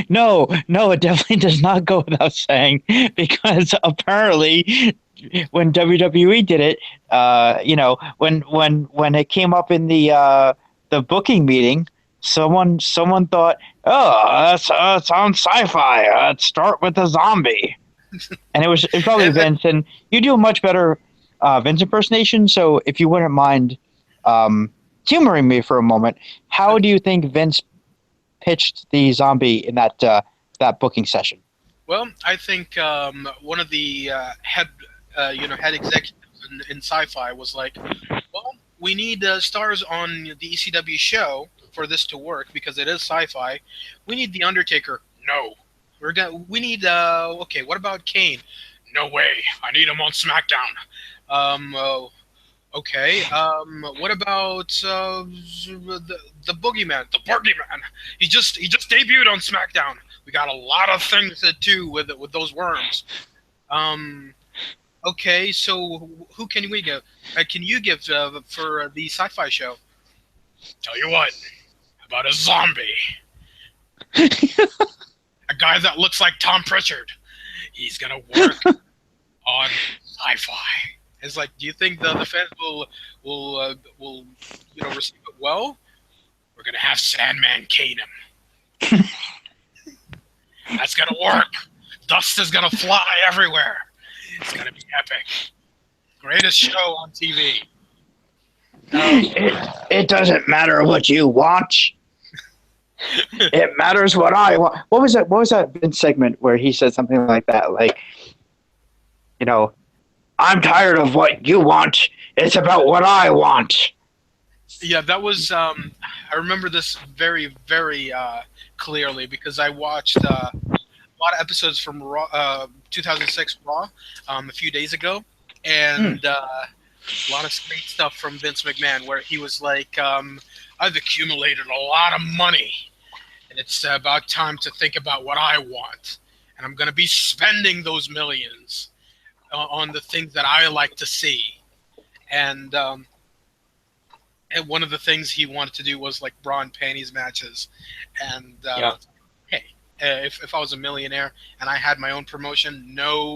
No, no, it definitely does not go without saying because apparently when WWE did it, when it came up in the booking meeting, someone thought, oh, that's on sci-fi. Let's start with the zombie, and it's probably and Vince, and you do a much better Vince impersonation. So if you wouldn't mind humoring me for a moment, how do you think Vince pitched the zombie in that booking session? Well, I think one of the head executives in sci-fi was like, "Well, we need stars on the ECW show for this to work because it is sci-fi. We need the Undertaker. No, we need okay. What about Kane? No way. I need him on SmackDown. Okay. What about the Boogeyman? The Boogeyman. He just debuted on SmackDown. We got a lot of things to do with those worms. Um, Okay, so who can we give? Can you give for the sci-fi show? Tell you what, about a zombie, a guy that looks like Tom Pritchard. He's gonna work on sci-fi. It's like, do you think the fans will receive it well? We're gonna have Sandman cane him. That's gonna work. Dust is gonna fly everywhere. It's gonna be epic. Greatest show on TV. Um, It doesn't matter what you want. It matters what I want. What was that Vince segment where he said something like that? Like, you know, I'm tired of what you want. It's about what I want. yeah, that was. I remember this very, very clearly because I watched a lot of episodes from Raw, 2006 Raw, a few days ago, Hmm. and a lot of great stuff from Vince McMahon where he was like, "I've accumulated a lot of money, and it's about time to think about what I want, and I'm going to be spending those millions on the things that I like to see." And and one of the things he wanted to do was like bra and panties matches. And Yeah. hey, if I was a millionaire and I had my own promotion, no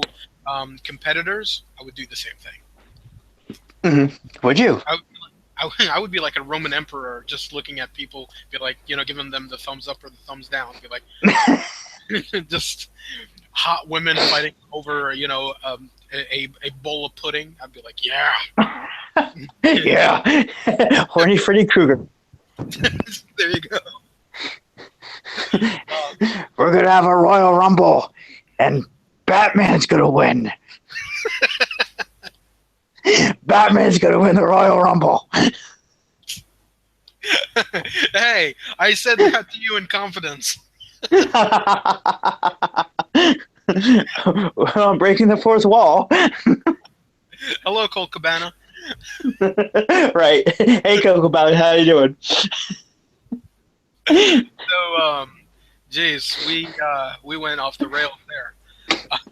competitors, I would do the same thing. Hmm. Would you? I would be like a Roman emperor, just looking at people, be like, giving them the thumbs up or the thumbs down, be like, just hot women fighting over, a bowl of pudding. I'd be like, yeah, Yeah. Horny Freddy Krueger. there you go. Um, We're gonna have a Royal Rumble, and Batman's gonna win. Batman's gonna win the Royal Rumble. hey, I said that to you in confidence. Well, I'm breaking the fourth wall. Hello, Colt Cabana. Right. Hey, Coco Bowden, how you doing? So, geez, we went off the rails there.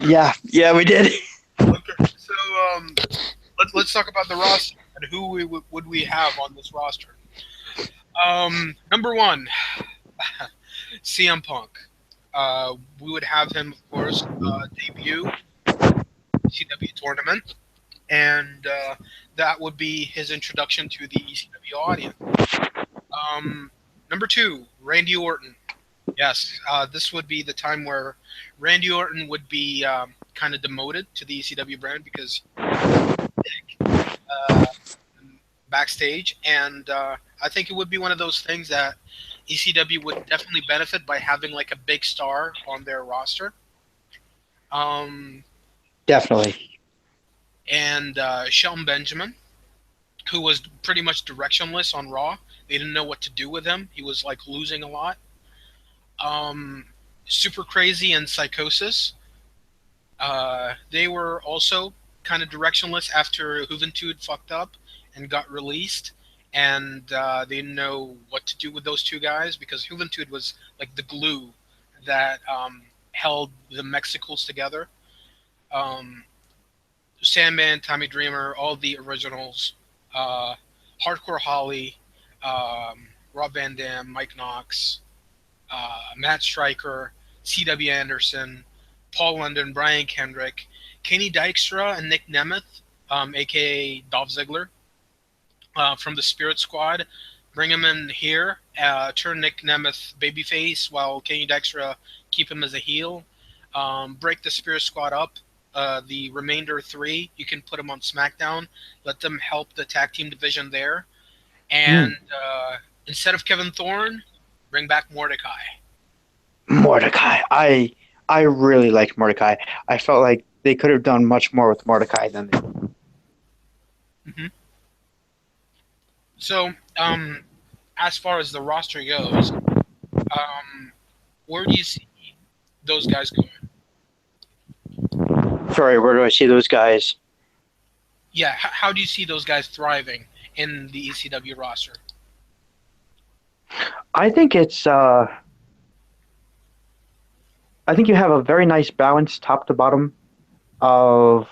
Yeah, yeah, we did. Okay, so let's talk about the roster and who would we have on this roster. Number one, CM Punk. We would have him, of course, debut ECW tournament, and that would be his introduction to the ECW audience. Number two, Randy Orton. Yes, this would be the time where Randy Orton would be kind of demoted to the ECW brand because uh, backstage, and I think it would be one of those things that ECW would definitely benefit by having like a big star on their roster. Um, Definitely. and Shelton Benjamin, who was pretty much directionless on Raw. They didn't know what to do with him. He was like losing a lot. Um, Super Crazy and Psychosis. They were also kind of directionless after Juventud fucked up and got released, and they didn't know what to do with those two guys because Juventud was like the glue that held the Mexicals together. Um, Sandman, Tommy Dreamer, all the originals, uh, Hardcore Holly, Rob Van Dam, Mike Knox, Matt Stryker, C.W. Anderson, Paul London, Brian Kendrick, Kenny Dykstra, and Nick Nemeth, aka Dolph Ziggler, from the Spirit Squad. Bring him in here, turn Nick Nemeth babyface while Kenny Dykstra keep him as a heel. Break the Spirit Squad up. The remainder three, you can put them on SmackDown. Let them help the tag team division there. Mm. And instead of Kevin Thorne, bring back Mordecai. Mordecai. I really liked Mordecai. I felt like they could have done much more with Mordecai than they. Hmm. So, as far as the roster goes, where do you see those guys going? Sorry, where do I see those guys? Yeah, how do you see those guys thriving in the ECW roster? I think it's. I think you have a very nice balance, top to bottom, of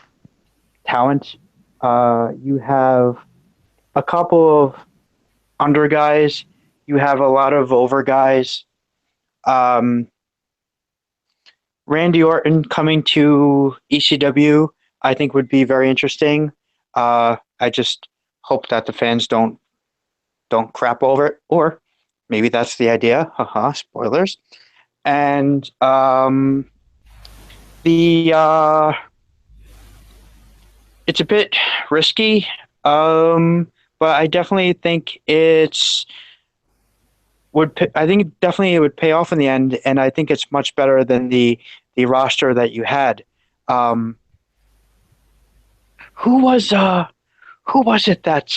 talent. You have a couple of under guys. You have a lot of over guys. Um, Randy Orton coming to ECW, I think, would be very interesting. I just hope that the fans don't crap over it, or maybe that's the idea. Haha, spoilers. And the it's a bit risky, but I definitely think I think definitely it would pay off in the end, and I think it's much better than the roster that you had. Um, who was who was it that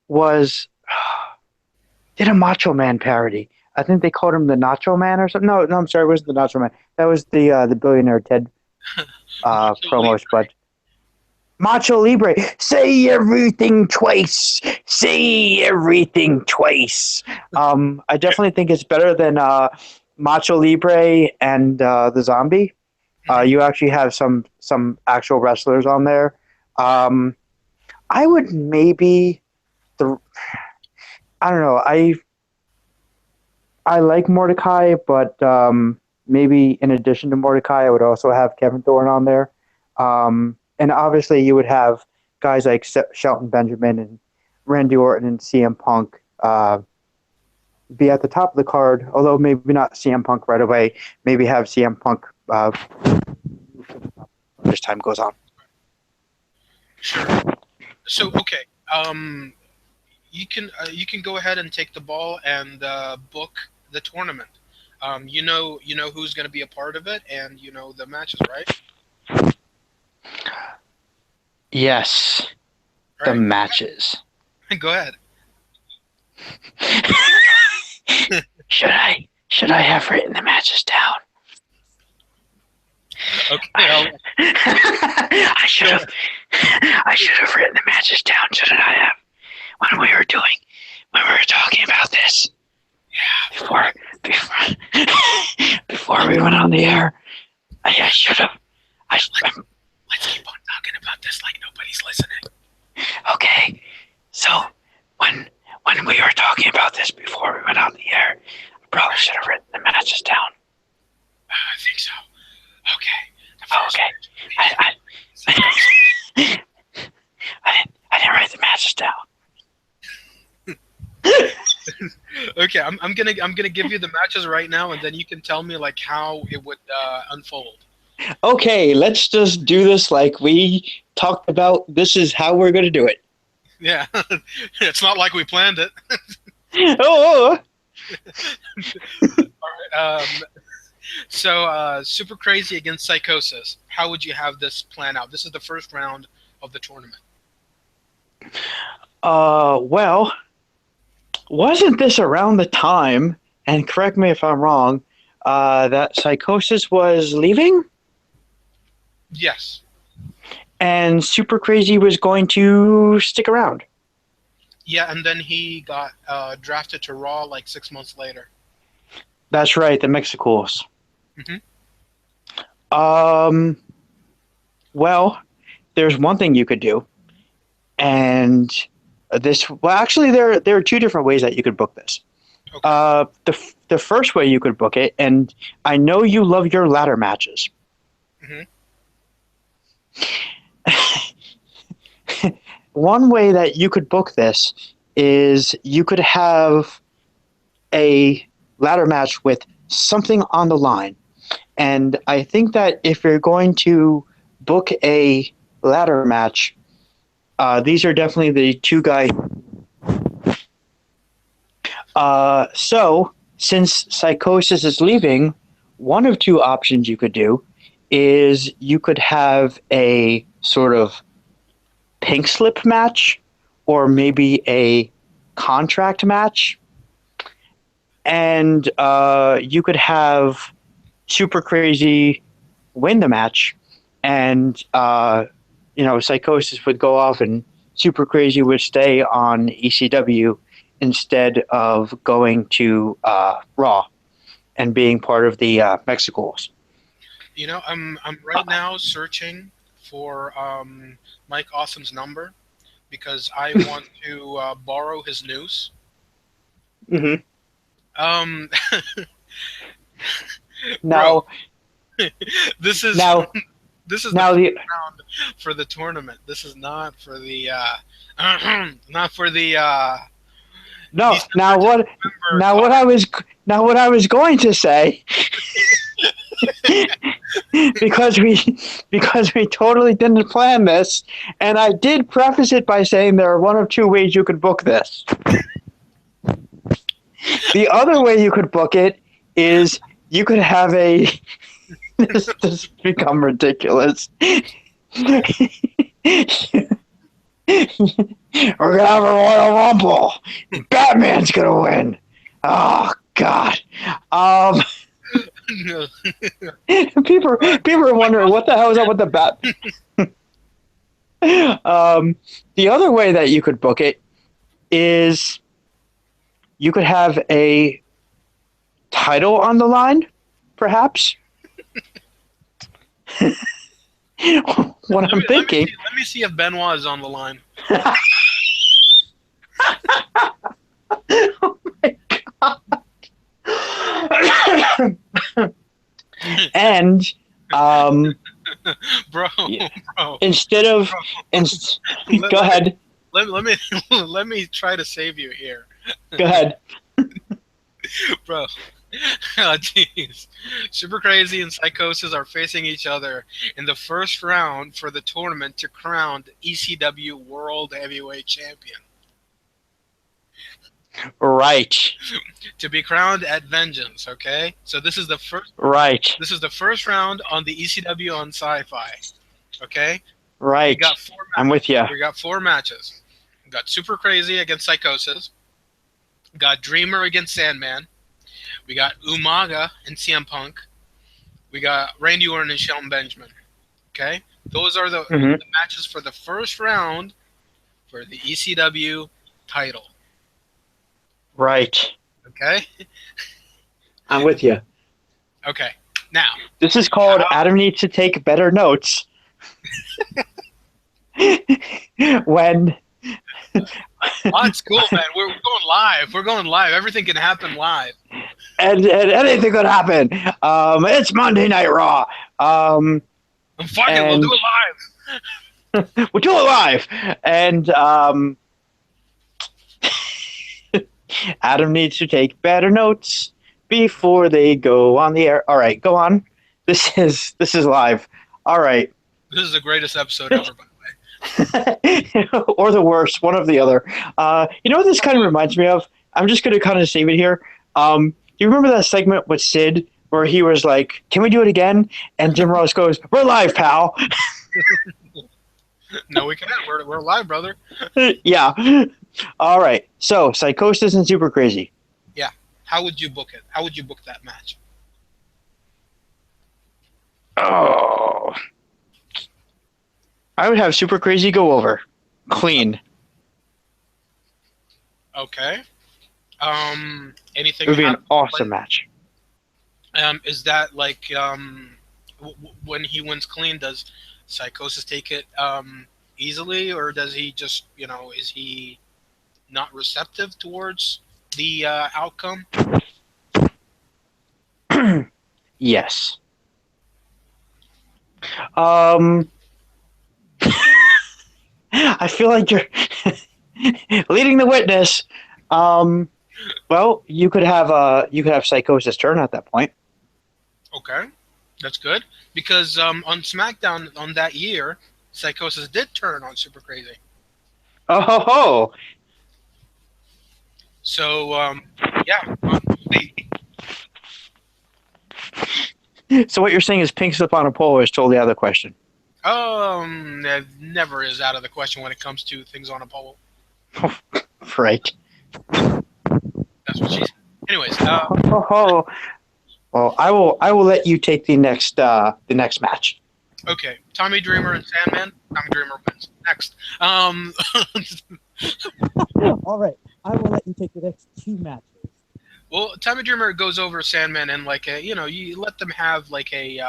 was did a Macho Man parody? I think they called him the Nacho Man or something. No, I'm sorry, it wasn't the Nacho Man. That was the billionaire Ted Macho promos, Libre. but Macho Libre, say everything twice. Say everything twice. I definitely think it's better than Macho Libre and the Zombie. Hmm. You actually have some actual wrestlers on there. Um, I would maybe the I don't know. I like Mordecai, but maybe in addition to Mordecai, I would also have Kevin Thorne on there. And obviously, you would have guys like Shelton Benjamin and Randy Orton and CM Punk be at the top of the card, although maybe not CM Punk right away. Maybe have CM Punk as time goes on. Sure. So okay, um, you can go ahead and take the ball and book the tournament. You know who's going to be a part of it, and you know the matches, right? Yes, All the right, matches. go ahead. Should I have written the matches down? Okay, I should go have. I should have written the matches down, shouldn't I have? When we were talking about this before before before we went on the air, I should have. I let's keep on talking about this like nobody's listening. okay. So when we were talking about this before we went on the air, I probably should have written the matches down. I think so. Okay. Okay. I, I didn't write the matches down. Okay, I'm gonna give you the matches right now, and then you can tell me like how it would unfold. Okay, let's just do this like we talked about. This is how we're going to do it. Yeah, it's not like we planned it. Oh, So, Super Crazy against Psychosis. How would you have this plan out? This is the first round of the tournament. well, wasn't this around the time, and correct me if I'm wrong, that Psychosis was leaving Yes. and Super Crazy was going to stick around? Yeah, and then he got drafted to Raw like 6 months later. That's right, the Mexicals. Hmm. Um, well, there's one thing you could do, and actually, there are two different ways that you could book this. Okay. The first way you could book it, and I know you love your ladder matches. Hmm. One way that you could book this is you could have a ladder match with something on the line. And I think that if you're going to book a ladder match, these are definitely the two guys. So, since Psychosis is leaving, one of two options you could do is you could have a sort of pink slip match or maybe a contract match. And you could have Super Crazy win the match, and Psychosis would go off, and Super Crazy would stay on ECW instead of going to Raw and being part of the Mexicals. I'm right now searching for Mike Awesome's number because I want to borrow his noose. Hmm. Um, bro, Now, this is now, this is the now first the round for the tournament. This is not for the not for the no. December to November card. Now what I was going to say because we totally didn't plan this, and I did preface it by saying there are one of two ways you could book this. The other way you could book it is you could have a this become ridiculous. We're gonna have a Royal Rumble. Batman's gonna win. Oh God. Um, No. people are Mike wondering what the hell is up with the bat. The other way that you could book it is you could have a title on the line, perhaps. What I'm thinking. Let me see if Benoit is on the line. Oh my God. And Bro, bro, instead of bro. ins- Let, go let me ahead, let me let me try to save you here, go ahead. bro. Oh, jeez. Super Crazy and Psychosis are facing each other in the first round for the tournament to crown the ECW World Heavyweight Champion. Right, To be crowned at Vengeance, okay? So this is the first right, this is the first round on the ECW on Sci-Fi. Okay? We right. got four I'm matches. with you. We got four matches. We got Super Crazy against Psychosis. We got Dreamer against Sandman. We got Umaga and CM Punk. We got Randy Orton and Shelton Benjamin. Okay? Those are Hmm. the matches for the first round for the ECW title. Right, Okay? I'm with you. Okay. Now, This is called Adam needs to take better notes. When oh, it's cool, man. We're going live. We're going live. Everything can happen live. and anything could happen. It's Monday Night Raw. And fuck it, we'll do And it live. we'll do it live. And Adam needs to take better notes before they go on the air. All right, go on. This is live. All right. This is the greatest episode ever, by the way. Or the worst, one of the other. You know what this kind of reminds me of? I'm just going to kind of save it here. Do you remember that segment with Sid where he was like, "Can we do it again?" And Jim Ross goes, "We're live, pal." No, we can't. We're live, brother. Yeah. All right. So, Psychosis and Super Crazy. Yeah. How would you book it? How would you book that match? Oh, I would have Super Crazy go over, clean. Okay. It Anything would be an out awesome match. is that like when he wins clean, does Psychosis take it easily, or does he just is he not receptive towards the outcome? Yes. Um, I feel like you're leading the witness. Well, you could have Psychosis turn at that point. Okay, that's good because on SmackDown on that year, Psychosis did turn on Super Crazy. Oh ho ho! So yeah, they, So what you're saying is Pink's up on a pole is totally out of the question. that never is out of the question when it comes to things on a pole. Right. That's what she said. Anyways, Ho ho. Well, I will let you take the next match. okay, Tommy Dreamer and Sandman. Tommy Dreamer wins. Next, All right. I will let you take the next two matches. well, Tommy Dreamer goes over Sandman and like you let them have like a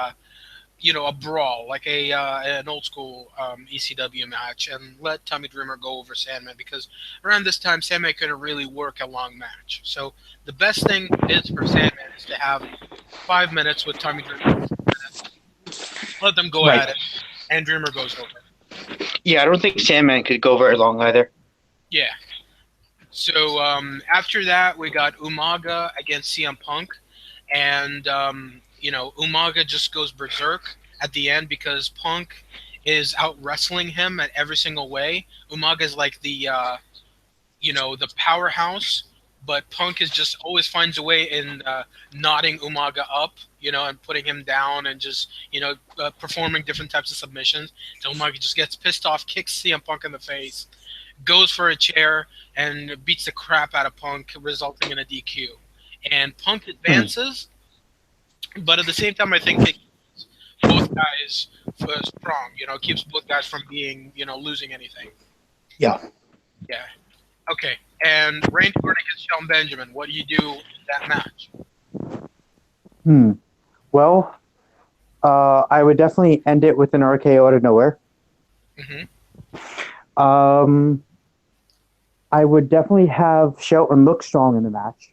a brawl, like an old school ECW match, and let Tommy Dreamer go over Sandman, because around this time Sandman couldn't really work a long match. So the best thing is for Sandman is to have 5 minutes with Tommy Dreamer, let them go Right. at it, and Dreamer goes over. Yeah, I don't think Sandman could go very long either. Yeah. So after that, we got Umaga against CM Punk, and Umaga just goes berserk at the end because Punk is out wrestling him at every single way. Umaga is like the powerhouse, but Punk is just always finds a way in knotting Umaga up, and putting him down, and just performing different types of submissions. So Umaga just gets pissed off, kicks CM Punk in the face, goes for a chair, and beats the crap out of Punk, resulting in a DQ. And Punk Hmm. advances, but at the same time, I think it keeps both guys strong. Keeps both guys from being losing anything. Yeah. Yeah. Okay. And Randy Orton against Shelton Benjamin. What do you do in that match? Hmm. Well, I would definitely end it with an RKO out of nowhere. Hmm. Um, I would definitely have Shelton look strong in the match.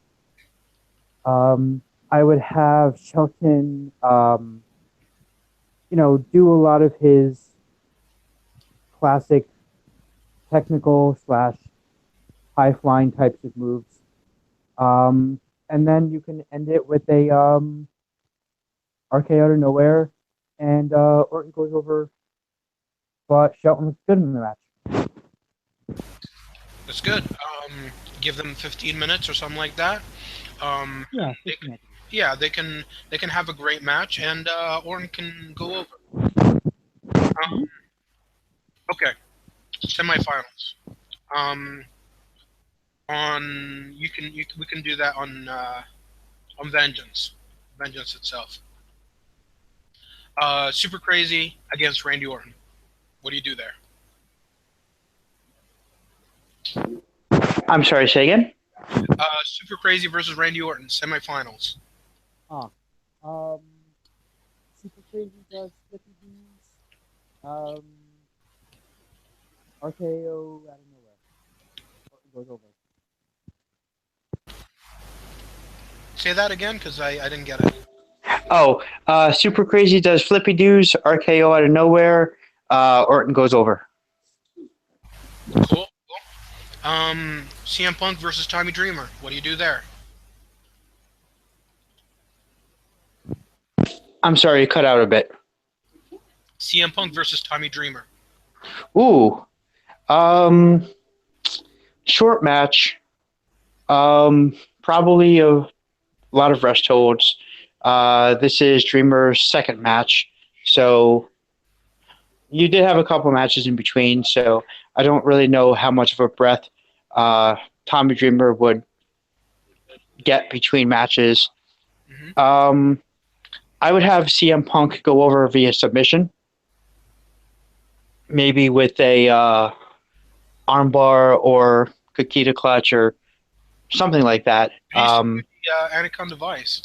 Um, I would have Shelton, do a lot of his classic technical slash high flying types of moves. And then you can end it with a RK out of nowhere, and Orton goes over, but Shelton looks good in the match. That's good. Give them 15 minutes or something like that. Yeah, And they 15 can, minutes. yeah, they can have a great match, and Orton can go over. Mm-hmm. Okay, semifinals. Um, on we can do that on Vengeance itself. Super Crazy against Randy Orton. What do you do there? I'm sorry, say again? Super Crazy versus Randy Orton semifinals. Ah, um, Super Crazy does Flippy Beans. Um, RKO out of nowhere. Orton goes over. Say that again, because I didn't get it. Oh, Super Crazy does Flippy Doos, RKO out of nowhere. Orton goes over. Cool. CM Punk versus Tommy Dreamer. What do you do there? I'm sorry, you cut out a bit. CM Punk versus Tommy Dreamer. Ooh, um, short match. Probably a lot of rest holds. This is Dreamer's second match, so you did have a couple matches in between. So I don't really know how much of a breath uh, Tommy Dreamer would get between matches. Hmm. Um, I would have CM Punk go over via submission, maybe with a armbar or Kakita clutch or something like that. He used to do the Anaconda Vice.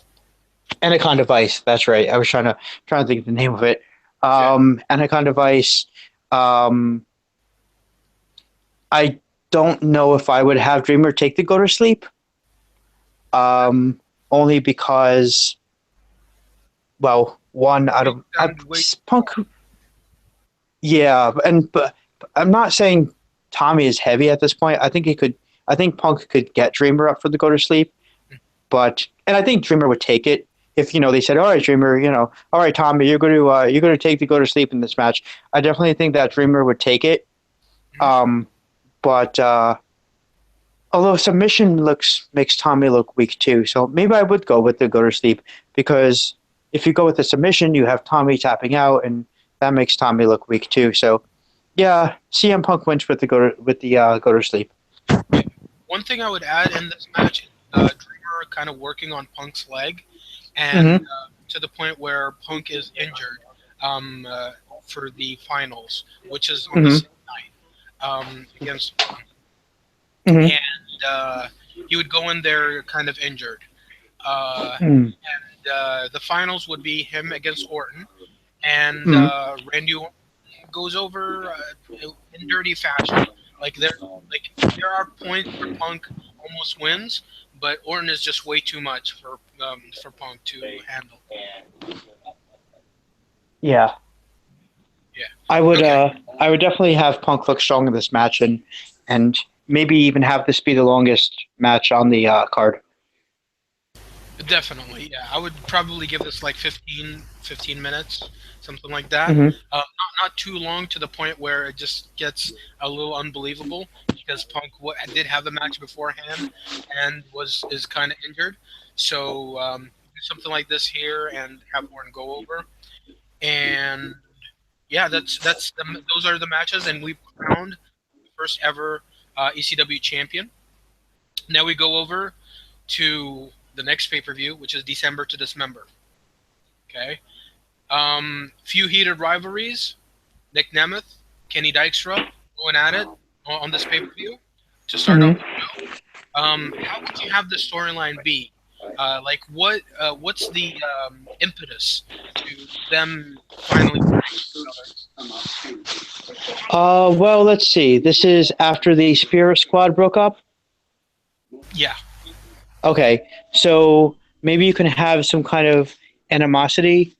Anaconda Vice. That's right. I was trying to think of the name of it. Yeah. Anaconda Vice. Um, I don't know if I would have Dreamer take the go to sleep. Only because, well, one out Makes of sound way too Punk. strong. Yeah, but I'm not saying Tommy is heavy at this point. I think he could. I think Punk could get Dreamer up for the go to sleep, and I think Dreamer would take it if they said, "All right, Dreamer, all right, Tommy, you're going to take the go to sleep in this match." I definitely think that Dreamer would take it. Mhm. Um, but although submission makes Tommy look weak too, so maybe I would go with the go to sleep because if you go with the submission, you have Tommy tapping out, and that makes Tommy look weak too. So yeah, CM Punk wins with the go to sleep. Yeah. One thing I would add in this match is Dreamer kind of working on Punk's leg, and Mm-hmm. to the point where Punk is injured for the finals, which is on the Mm-hmm. same night against Orton. Mm-hmm. And he would go in there kind of injured. Mm-hmm. And the finals would be him against Orton, and Mm. Randy Orton goes over in dirty fashion. Like there are points where Punk almost wins, but Orton is just way too much for Punk to handle. Yeah, Yeah. I would. Okay. I would definitely have Punk look strong in this match, and maybe even have this be the longest match on the card. Definitely, yeah. I would probably give this like 15 minutes, something like that. Hmm. Not too long to the point where it just gets a little unbelievable because Punk did have the match beforehand and is kind of injured. So do something like this here and have Orton go over. And yeah, those are the matches, and we crowned the first ever ECW champion. Now we go over to the next pay per view, which is December to Dismember. Okay. Few heated rivalries. Nick Nemeth, Kenny Dykstra going at it on this pay per view to start off Hmm. the show. How would you have the storyline be? Like what's the impetus to them finally fighting each other? Well, let's see. This is after the Spirit Squad broke up. Yeah, Okay, so maybe you can have some kind of animosity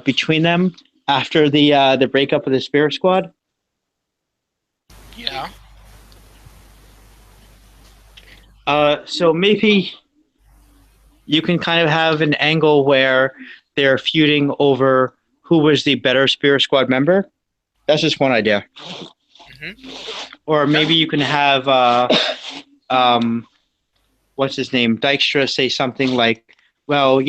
between them after the breakup of the Spirit Squad. yeah. So maybe you can kind of have an angle where they're feuding over who was the better Spirit Squad member. That's just one idea. Hmm. Or That maybe you can have um, what's his name, Dykstra, say something like, "Well,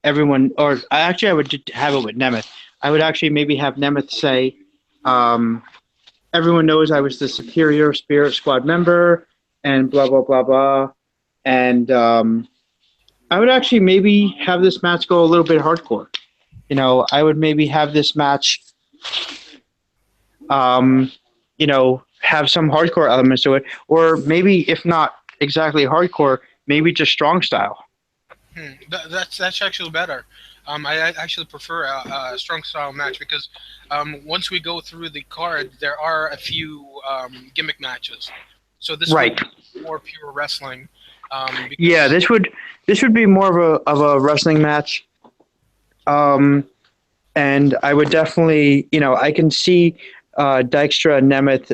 everyone," or actually, I would have it with Nemeth. I would actually maybe have Nemeth say, um, "Everyone knows I was the superior Spirit Squad member," and blah blah blah blah. And I would actually maybe have this match go a little bit hardcore. I would maybe have this match, um, have some hardcore elements to it, or maybe if not exactly hardcore, maybe just strong style. that's actually better. I actually prefer a strong style match because once we go through the card, there are a few gimmick matches. So this would Right. be more pure wrestling Yeah, because this would be more of a wrestling match. Um, and I would definitely, I can see Dykstra and Nemeth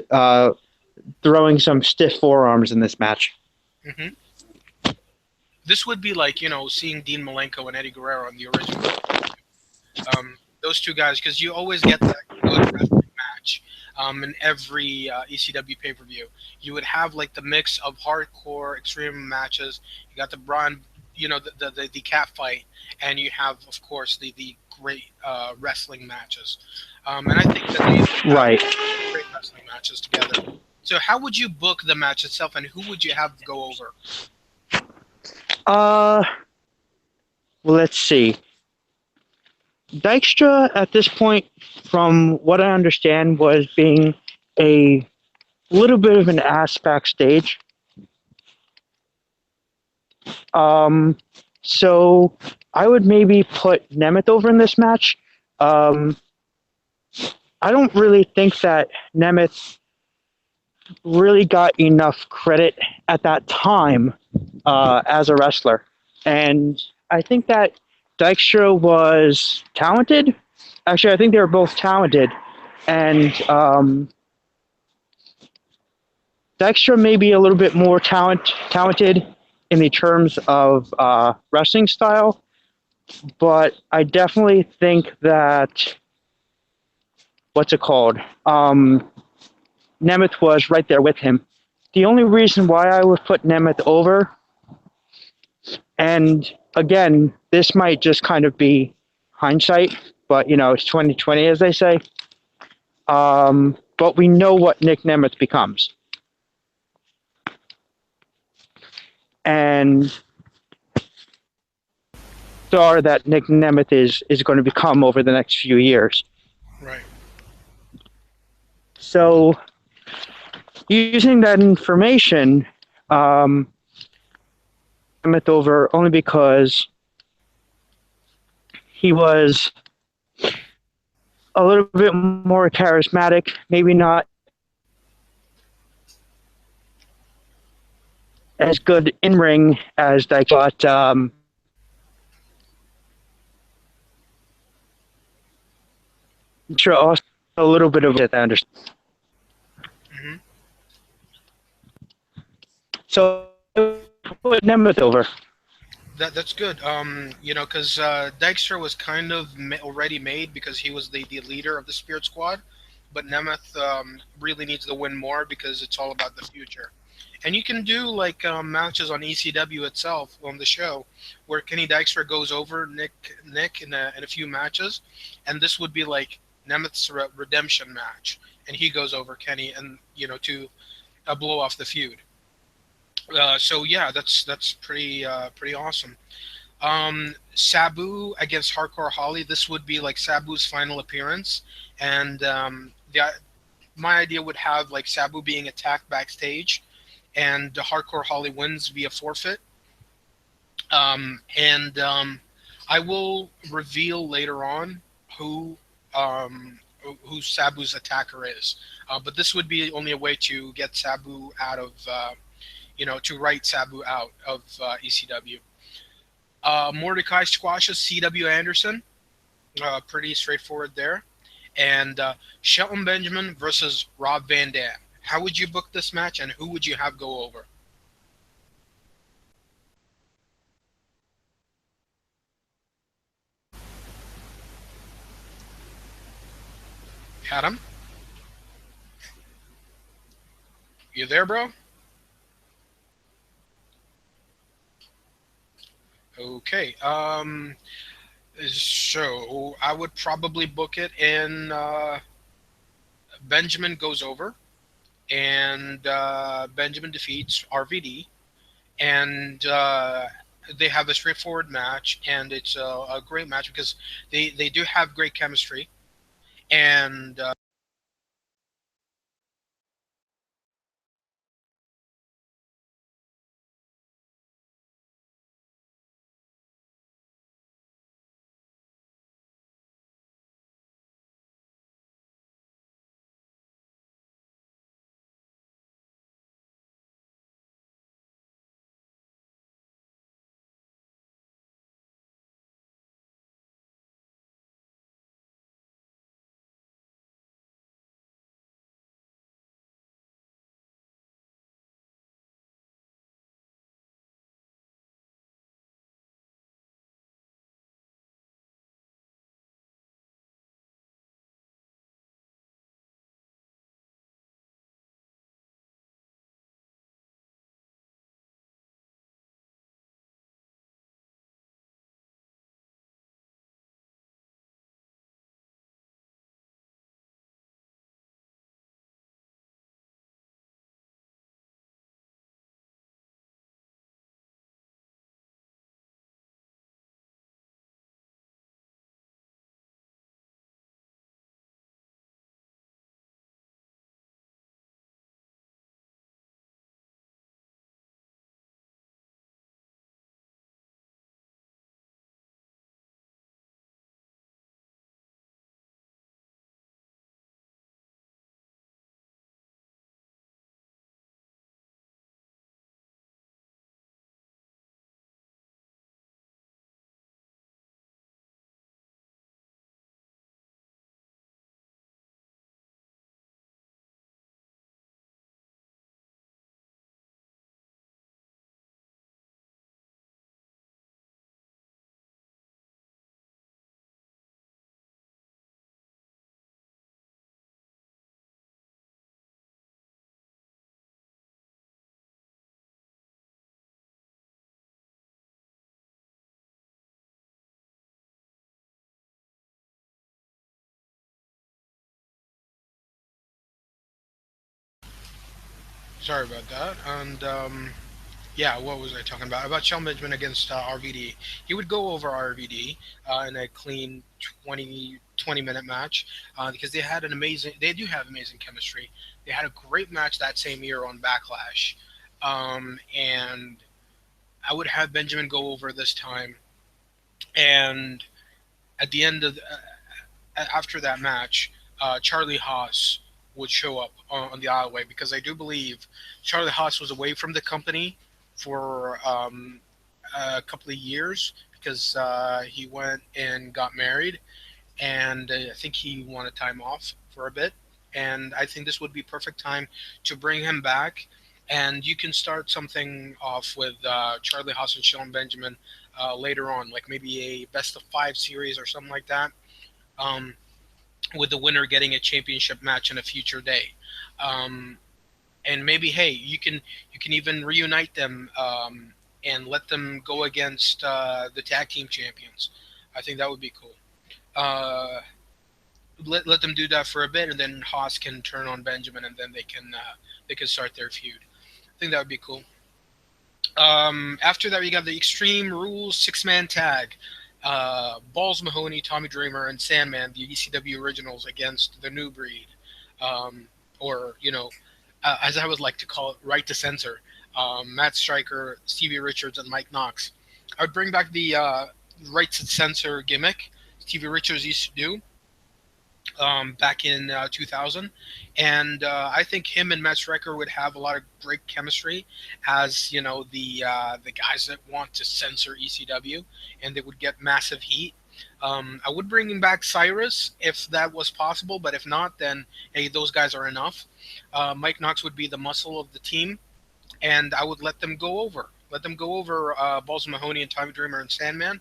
throwing some stiff forearms in this match. mhm. This would be like seeing Dean Malenko and Eddie Guerrero in the original. Those two guys, because you always get that good wrestling match in every ECW pay per view. You would have like the mix of hardcore extreme matches. You got the Braun, the cat fight, and you have of course the great wrestling matches. And I think that these would have Right. great wrestling matches together. So how would you book the match itself, and who would you have go over? Uh, well, let's see. Dykstra at this point, from what I understand, was being a little bit of an ass backstage. Um, so I would maybe put Nemeth over in this match. Um, I don't really think that Nemeth really got enough credit at that time as a wrestler. And I think that Dykstra was talented. Actually, I think they were both talented. And Dykstra may be a little bit more talented in the terms of wrestling style, but I definitely think that what's it called? Nemeth was right there with him. The only reason why I would put Nemeth over, and again, this might just kind of be hindsight, but it's 2020, as they say. But we know what Nick Nemeth becomes, and star that Nick Nemeth is going to become over the next few years. Right. So, using that information, um, Nemeth over only because he was a little bit more charismatic, maybe not as good in ring as Dykes, but sure also a little bit of it. I understand. Hmm. So put Nemeth over. That's good. Because Dexter was kind of already made because he was the leader of the Spirit Squad, but Nemeth really needs to win more because it's all about the future. And you can do like matches on ECW itself on the show, where Kenny Dykstra goes over Nick in a few matches, and this would be like Nemeth's redemption match, and he goes over Kenny, and to blow off the feud. So yeah, that's pretty awesome. Sabu against Hardcore Holly. This would be like Sabu's final appearance, and my idea would have like Sabu being attacked backstage, and Hardcore Holly wins via forfeit. And I will reveal later on who who Sabu's attacker is. But this would be only a way to get Sabu out of to write Sabu out of ECW. Mordecai squashes C.W. Anderson. Pretty straightforward there. And Shelton Benjamin versus Rob Van Dam. How would you book this match, and who would you have go over? Adam, you there, bro? Okay. So I would probably book it in Benjamin goes over, and Benjamin defeats RVD, and they have a straightforward match, and it's a great match because they do have great chemistry, and sorry about that. And yeah, what was I talking about? About Shelton Benjamin against RVD. He would go over RVD in a clean 20 minute match because they do have amazing chemistry. They had a great match that same year on Backlash. And I would have Benjamin go over this time. And at the end of after that match, Charlie Haas would show up on the aisleway, because I do believe Charlie Haas was away from the company for a couple of years, because he went and got married, and I think he wanted time off for a bit. And I think this would be perfect time to bring him back, and you can start something off with Charlie Haas and Shelton Benjamin later on, like maybe a best of five series or something like that. Um, with the winner getting a championship match in a future day. Um, and maybe, hey, you can even reunite them, and let them go against the tag team champions. I think that would be cool. Uh, let them do that for a bit, and then Haas can turn on Benjamin, and then they can start their feud. I think that would be cool. After that, we got the Extreme Rules six-man tag. Balls Mahoney, Tommy Dreamer, and Sandman, the ECW originals, against the New Breed, or as I would like to call it, Right to Censor. Matt Stryker, Stevie Richards, and Mike Knox. I would bring back the Right to Censor gimmick Stevie Richards used to do back in 2000, and I think him and Matt Striker would have a lot of great chemistry as the guys that want to censor ECW, and they would get massive heat. I would bring him back Cyrus if that was possible, but if not, then hey, those guys are enough. Mike Knox would be the muscle of the team, and I would let them go over. Let them go over Balls Mahoney and Tommy Dreamer and Sandman.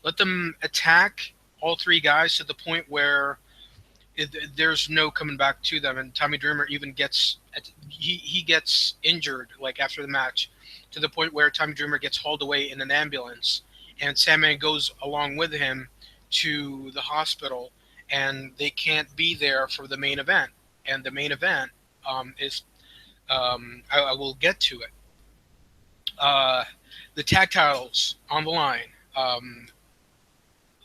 Let them attack all three guys to the point where there's no coming back to them. And Tommy Dreamer even he gets injured like after the match, to the point where Tommy Dreamer gets hauled away in an ambulance, and Sandman goes along with him to the hospital, and they can't be there for the main event. And the main event is I will get to it. Uh, the tag titles on the line.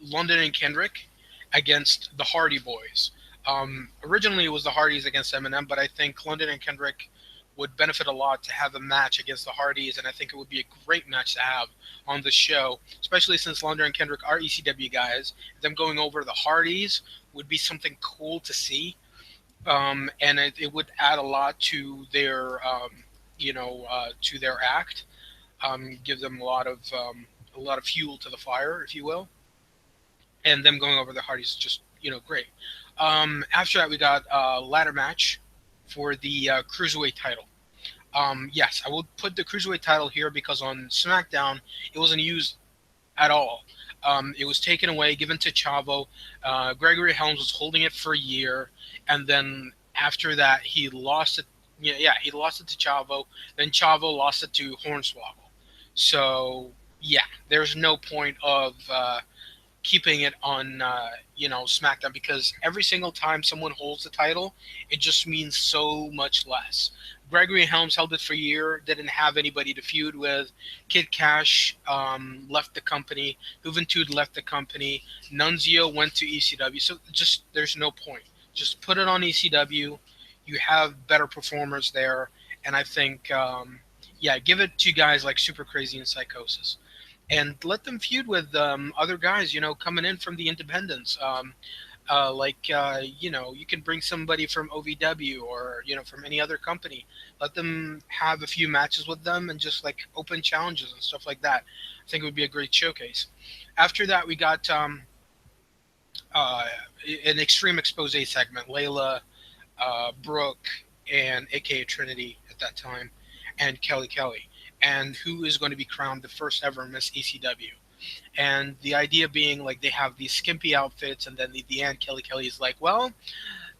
London and Kendrick against the Hardy Boys. Originally, it was the Hardys against Eminem, but I think London and Kendrick would benefit a lot to have a match against the Hardys, and I think it would be a great match to have on the show, especially since London and Kendrick are ECW guys. Them going over the Hardys would be something cool to see, and it would add a lot to their act, give them a lot of fuel to the fire, if you will, and them going over the Hardys is just great. After that, we got a ladder match for the cruiserweight title. Yes, I will put the cruiserweight title here because on SmackDown it wasn't used at all. It was taken away, given to Chavo. Gregory Helms was holding it for a year, and then after that he lost it. Yeah, he lost it to Chavo. Then Chavo lost it to Hornswoggle. So yeah, there's no point of keeping it on SmackDown, because every single time someone holds the title, it just means so much less. Gregory Helms held it for a year, didn't have anybody to feud with. Kid Cash left the company. Juventud left the company. Nunzio went to ECW. So just there's no point. Just put it on ECW. You have better performers there, and I think give it to guys like Super Crazy and Psychosis, and let them feud with other guys, coming in from the independents. You can bring somebody from OVW or, from any other company. Let them have a few matches with them and just like open challenges and stuff like that. I think it would be a great showcase. After that, we got an extreme expose segment. Layla, Brooke, and AKA Trinity at that time, and Kelly Kelly, and who is going to be crowned the first ever Miss ECW. And the idea being like they have these skimpy outfits, and then at the end, Kelly Kelly is like, well,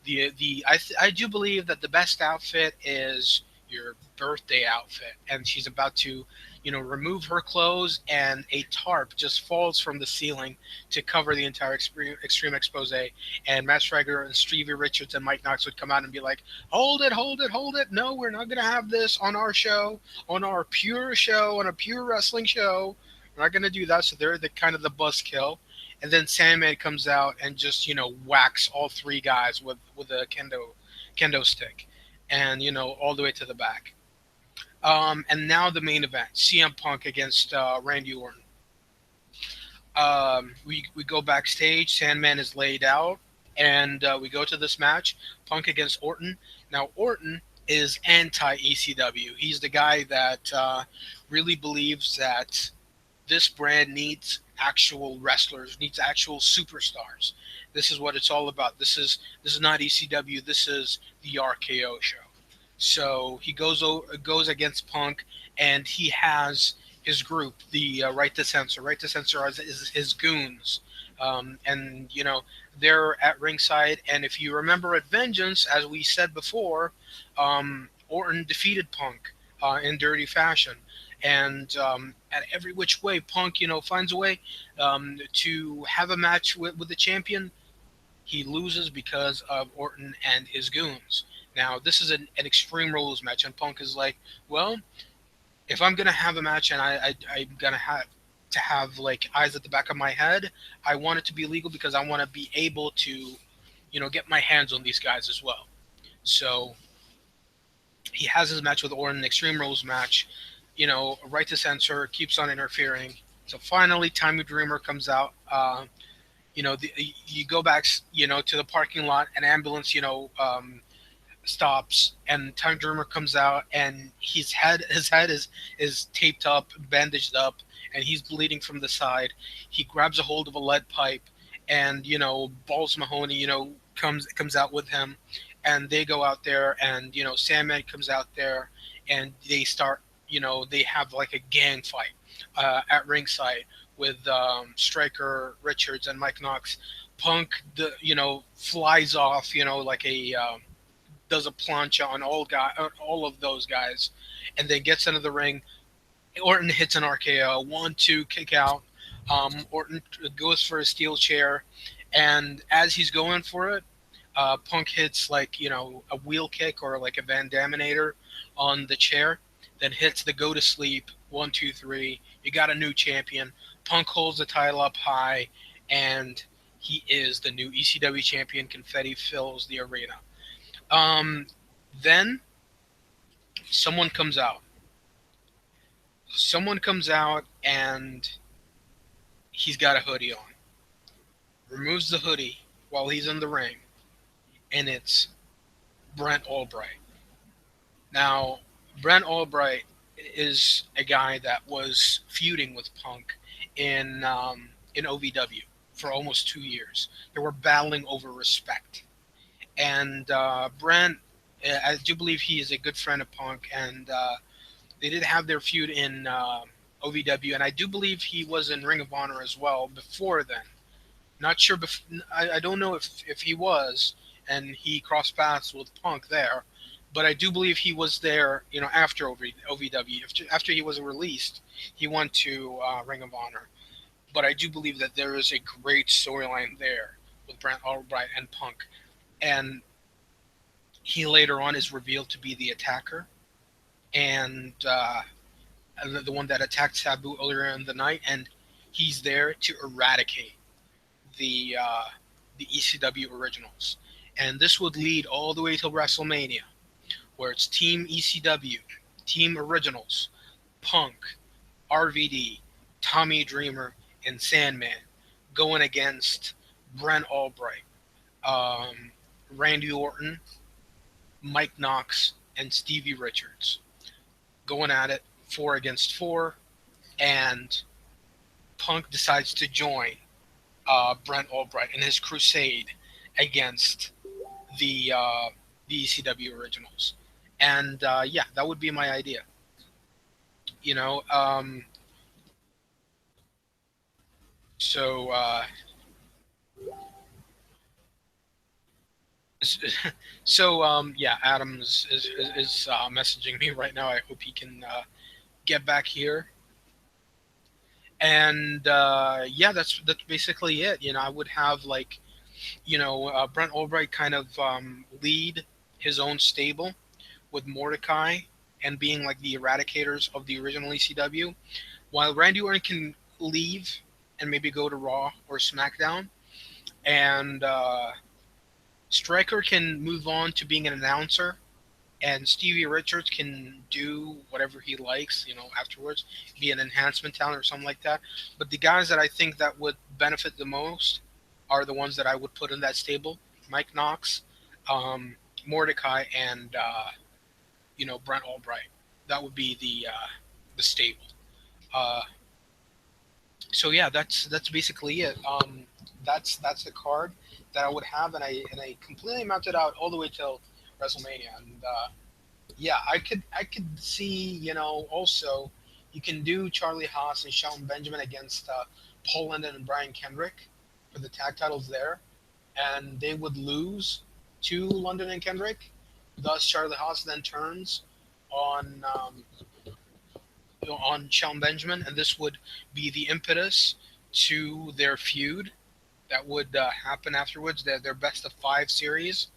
I do believe that the best outfit is your birthday outfit, and she's about to remove her clothes, and a tarp just falls from the ceiling to cover the entire extreme expose. And Matt Striker and Stevie Richards and Mike Knox would come out and be like, hold it, hold it, hold it, no, we're not going to have this on our show, on our pure show, on a pure wrestling show. We're not going to do that. So they're the kind of the buzzkill. And then Sandman comes out and just whacks all three guys with a kendo stick, and all the way to the back. And now the main event: CM Punk against Randy Orton. We go backstage. Sandman is laid out. And we go to this match, Punk against Orton. Now Orton is anti ECW. He's the guy that really believes that this brand needs actual wrestlers, needs actual superstars. This is what it's all about. This is not ECW. This is the RKO show. So he goes against Punk, and he has his group, the Right to Censor. Right to Censor is his goons, and they're at ringside. And if you remember at Vengeance, as we said before, Orton defeated Punk in dirty fashion, and at every which way, Punk finds a way to have a match with the champion. He loses because of Orton and his goons. Now, this is an Extreme Rules match, and Punk is like, well, if I'm gonna have a match and I'm gonna have to have like eyes at the back of my head, I want it to be legal because I want to be able to, get my hands on these guys as well. So he has his match with Orton, Extreme Rules match. Right to Censor keeps on interfering. So finally, Tommy Dreamer comes out. You go back, to the parking lot. An ambulance, stops, and Time Dreamer comes out, and his head is taped up, bandaged up, and he's bleeding from the side. He grabs a hold of a lead pipe, and Balls Mahoney comes out with him, and they go out there, and Sandman comes out there, and they start, they have like a gang fight at ringside with Striker Richards and Mike Knox. Punk, flies off, like a does a plancha on all of those guys, and then gets into the ring. Orton hits an RKO, 1-2 kick out. Orton goes for a steel chair, and as he's going for it, Punk hits like a wheel kick or like a Van Daminator on the chair, then hits the go to sleep 1-2-3. You got a new champion. Punk holds the title up high, and he is the new ECW champion. Confetti fills the arena. Um, then someone comes out. Someone comes out, and he's got a hoodie on. Removes the hoodie while he's in the ring, and it's Brent Albright. Now, Brent Albright is a guy that was feuding with Punk in OVW for almost 2 years. They were battling over respect, and Brent, I do believe he is a good friend of Punk, and they did have their feud in OVW, and I do believe he was in Ring of Honor as well before then. Not sure. I don't know if he was, and he crossed paths with Punk there, but I do believe he was there. After OVW, after he was released, he went to Ring of Honor. But I do believe that there is a great storyline there with Brent Albright and Punk, and he later on is revealed to be the attacker, and the one that attacked Sabu earlier in the night, and he's there to eradicate the uh, the ECW originals. And this would lead all the way to WrestleMania, where it's Team ECW, Team Originals, Punk, RVD, Tommy Dreamer, and Sandman going against Brent Albright, um, Randy Orton, Mike Knox, and Stevie Richards going at it 4 against 4, and Punk decides to join Brent Albright in his crusade against the ECW originals. And yeah, that would be my idea. You know, so yeah, Adams is messaging me right now. I hope he can get back here. And yeah, that's basically it. I would have like Brent Albright kind of lead his own stable with Mordecai and being like the eradicators of the original ECW, while Randy Orton can leave and maybe go to Raw or SmackDown, and Stryker can move on to being an announcer, and Stevie Richards can do whatever he likes, afterwards, be an enhancement talent or something like that. But the guys that I think that would benefit the most are the ones that I would put in that stable. Mike Knox, um, Mordecai, and Brent Albright. That would be the stable. Uh, so yeah, that's basically it. That's the card that I would have, and I completely mapped it out all the way till WrestleMania. And yeah, I could see, also you can do Charlie Haas and Shelton Benjamin against Paul London and Brian Kendrick for the tag titles there, and they would lose to London and Kendrick. Thus, Charlie Haas then turns on on Shelton Benjamin, and this would be the impetus to their feud that would happen afterwards. Their best of five series,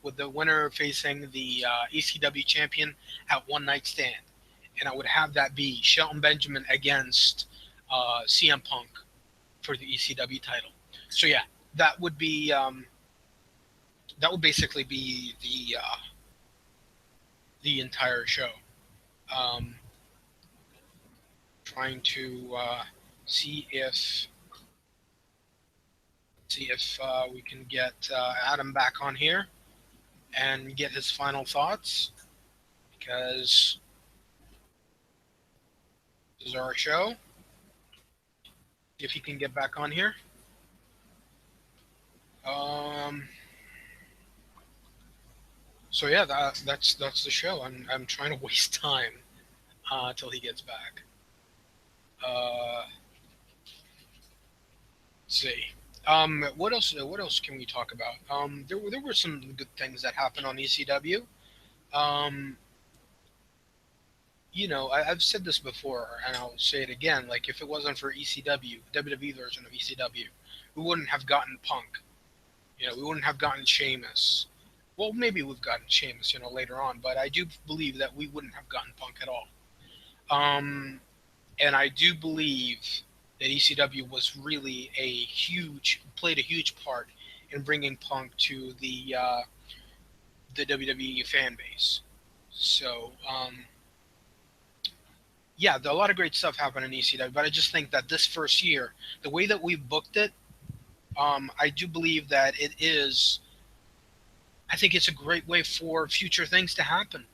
with the winner facing the ECW champion at One Night Stand, and I would have that be Shelton Benjamin against CM Punk for the ECW title. So yeah, that would be that would basically be the entire show. Um, trying to see if we can get Adam back on here and get his final thoughts, because this is our show. If he can get back on here. Um, so yeah, that's the show. I'm trying to waste time till he gets back. Let's see. What else? What else can we talk about? There were some good things that happened on ECW. Um, I've said this before, and I'll say it again. Like, if it wasn't for ECW, WWE version of ECW, we wouldn't have gotten Punk. We wouldn't have gotten Sheamus. Well, maybe we've gotten Sheamus, later on, but I do believe that we wouldn't have gotten Punk at all. Um, and I do believe that ECW was really played a huge part in bringing Punk to the WWE fan base. So, yeah, a lot of great stuff happened in ECW, but I just think that this first year, the way that we've booked it, I do believe that it is. I think it's a great way for future things to happen.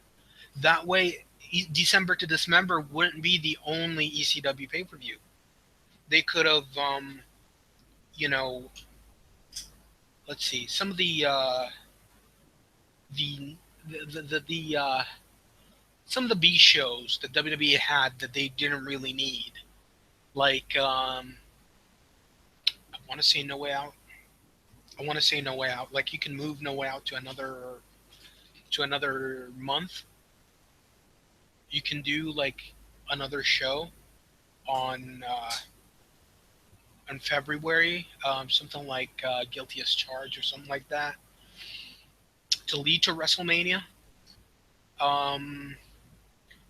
That way, December to Dismember wouldn't be the only ECW pay per view. They could have, you know, let's see, some of the the some of the B shows that WWE had that they didn't really need, like I want to say No Way Out. I want to say No Way Out. Like, you can move No Way Out to another month. You can do like another show on February, something like Guilty as Charged or something like that, to lead to WrestleMania. Um,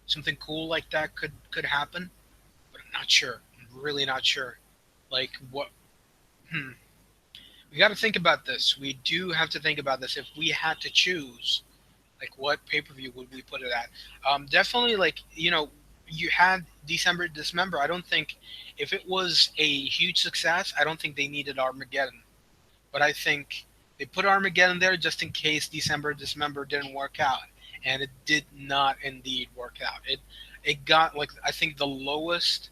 Something cool like that could happen, but I'm not sure. I'm really not sure. Like, what? Hmm. We got to think about this. We do have to think about this. If we had to choose, like, what pay per view would we put it at? Definitely, like, you had December Dismember. I don't think, if it was a huge success, I don't think they needed Armageddon. But I think they put Armageddon there just in case December Dismember didn't work out, and it did not indeed work out. It got, like, I think the lowest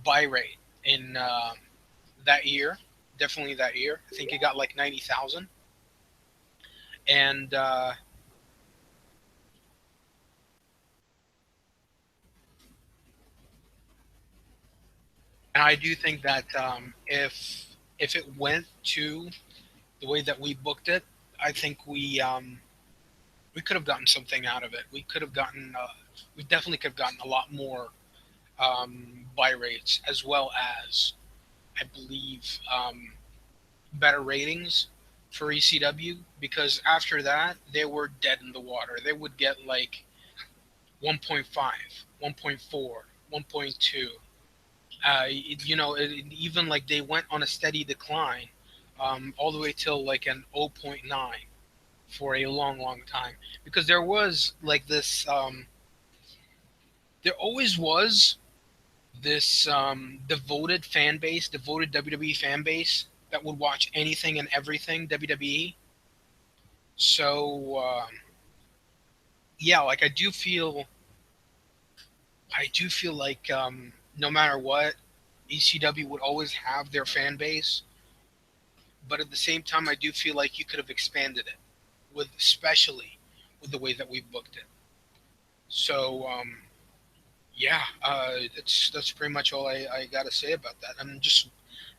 buy rate in that year. Definitely that year. I think it got like 90,000, and I do think that if it went to the way that we booked it, I think we could have gotten something out of it. We definitely could have gotten a lot more buy rates, as well as, I believe, better ratings for ECW, because after that they were dead in the water. They would get like 1.5, 1.4, 1.2. Even like they went on a steady decline, all the way till like an zero point 0.9 for a long, long time, because there was like this. There always was this devoted fan base, devoted WWE fan base that would watch anything and everything WWE. So yeah, like I do feel like no matter what, ECW would always have their fan base, but at the same time, I do feel like you could have expanded it with, especially with the way that we booked it. So yeah, that's pretty much all I got to say about that. I'm just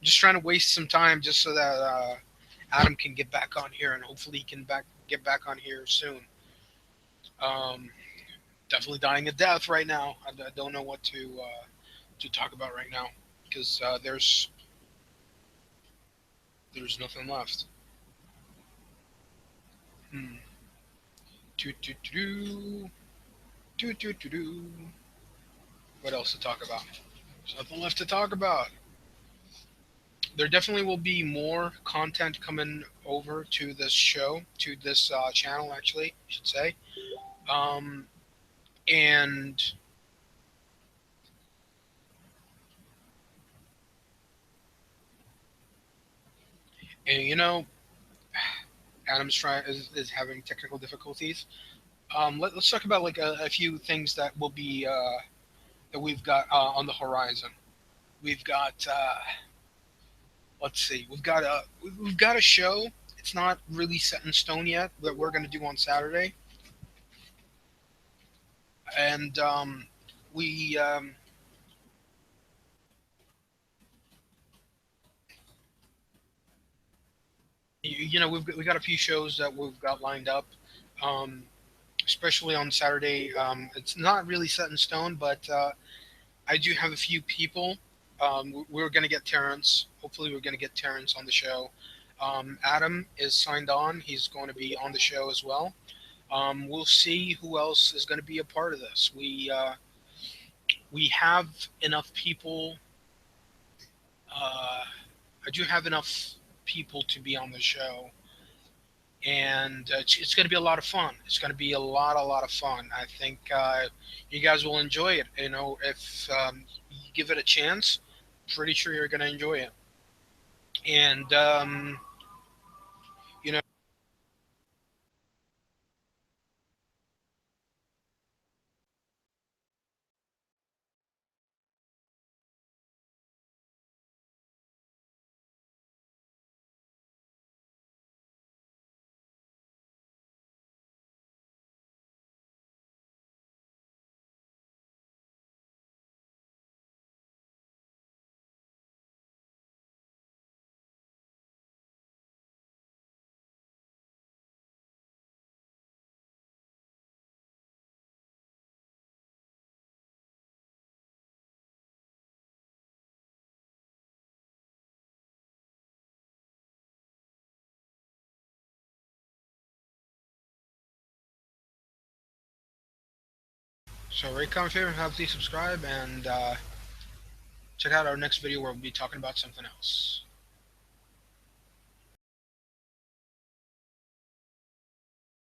trying to waste some time just so that Adam can get back on here, and hopefully he can get back on here soon. Um, Definitely dying a death right now. I don't know what to talk about right now because there's nothing left. Hmm. Do do do do do do do. What else to talk about? There's nothing left to talk about. There definitely will be more content coming over to this show, to this channel, actually, I should say. Um, and, and you know, is having technical difficulties. Let's talk about like a few things that will be that we've got on the horizon. We've got let's see, we've got a show. It's not really set in stone yet that we're going to do on Saturday, and we we got a few shows that we've got lined up, um, especially on Saturday. It's not really set in stone, but I do have a few people. We're going to get Terrence. Hopefully, we're going to get Terrence on the show. Adam is signed on. He's going to be on the show as well. We'll see who else is going to be a part of this. We have enough people. Uh, I do have enough people to be on the show, and it's going to be a lot of fun. It's going to be a lot of fun. I think you guys will enjoy it. If you give it a chance, pretty sure you're going to enjoy it. And you know, so rate, comment, favorite, have please subscribe, and check out our next video where we'll be talking about something else.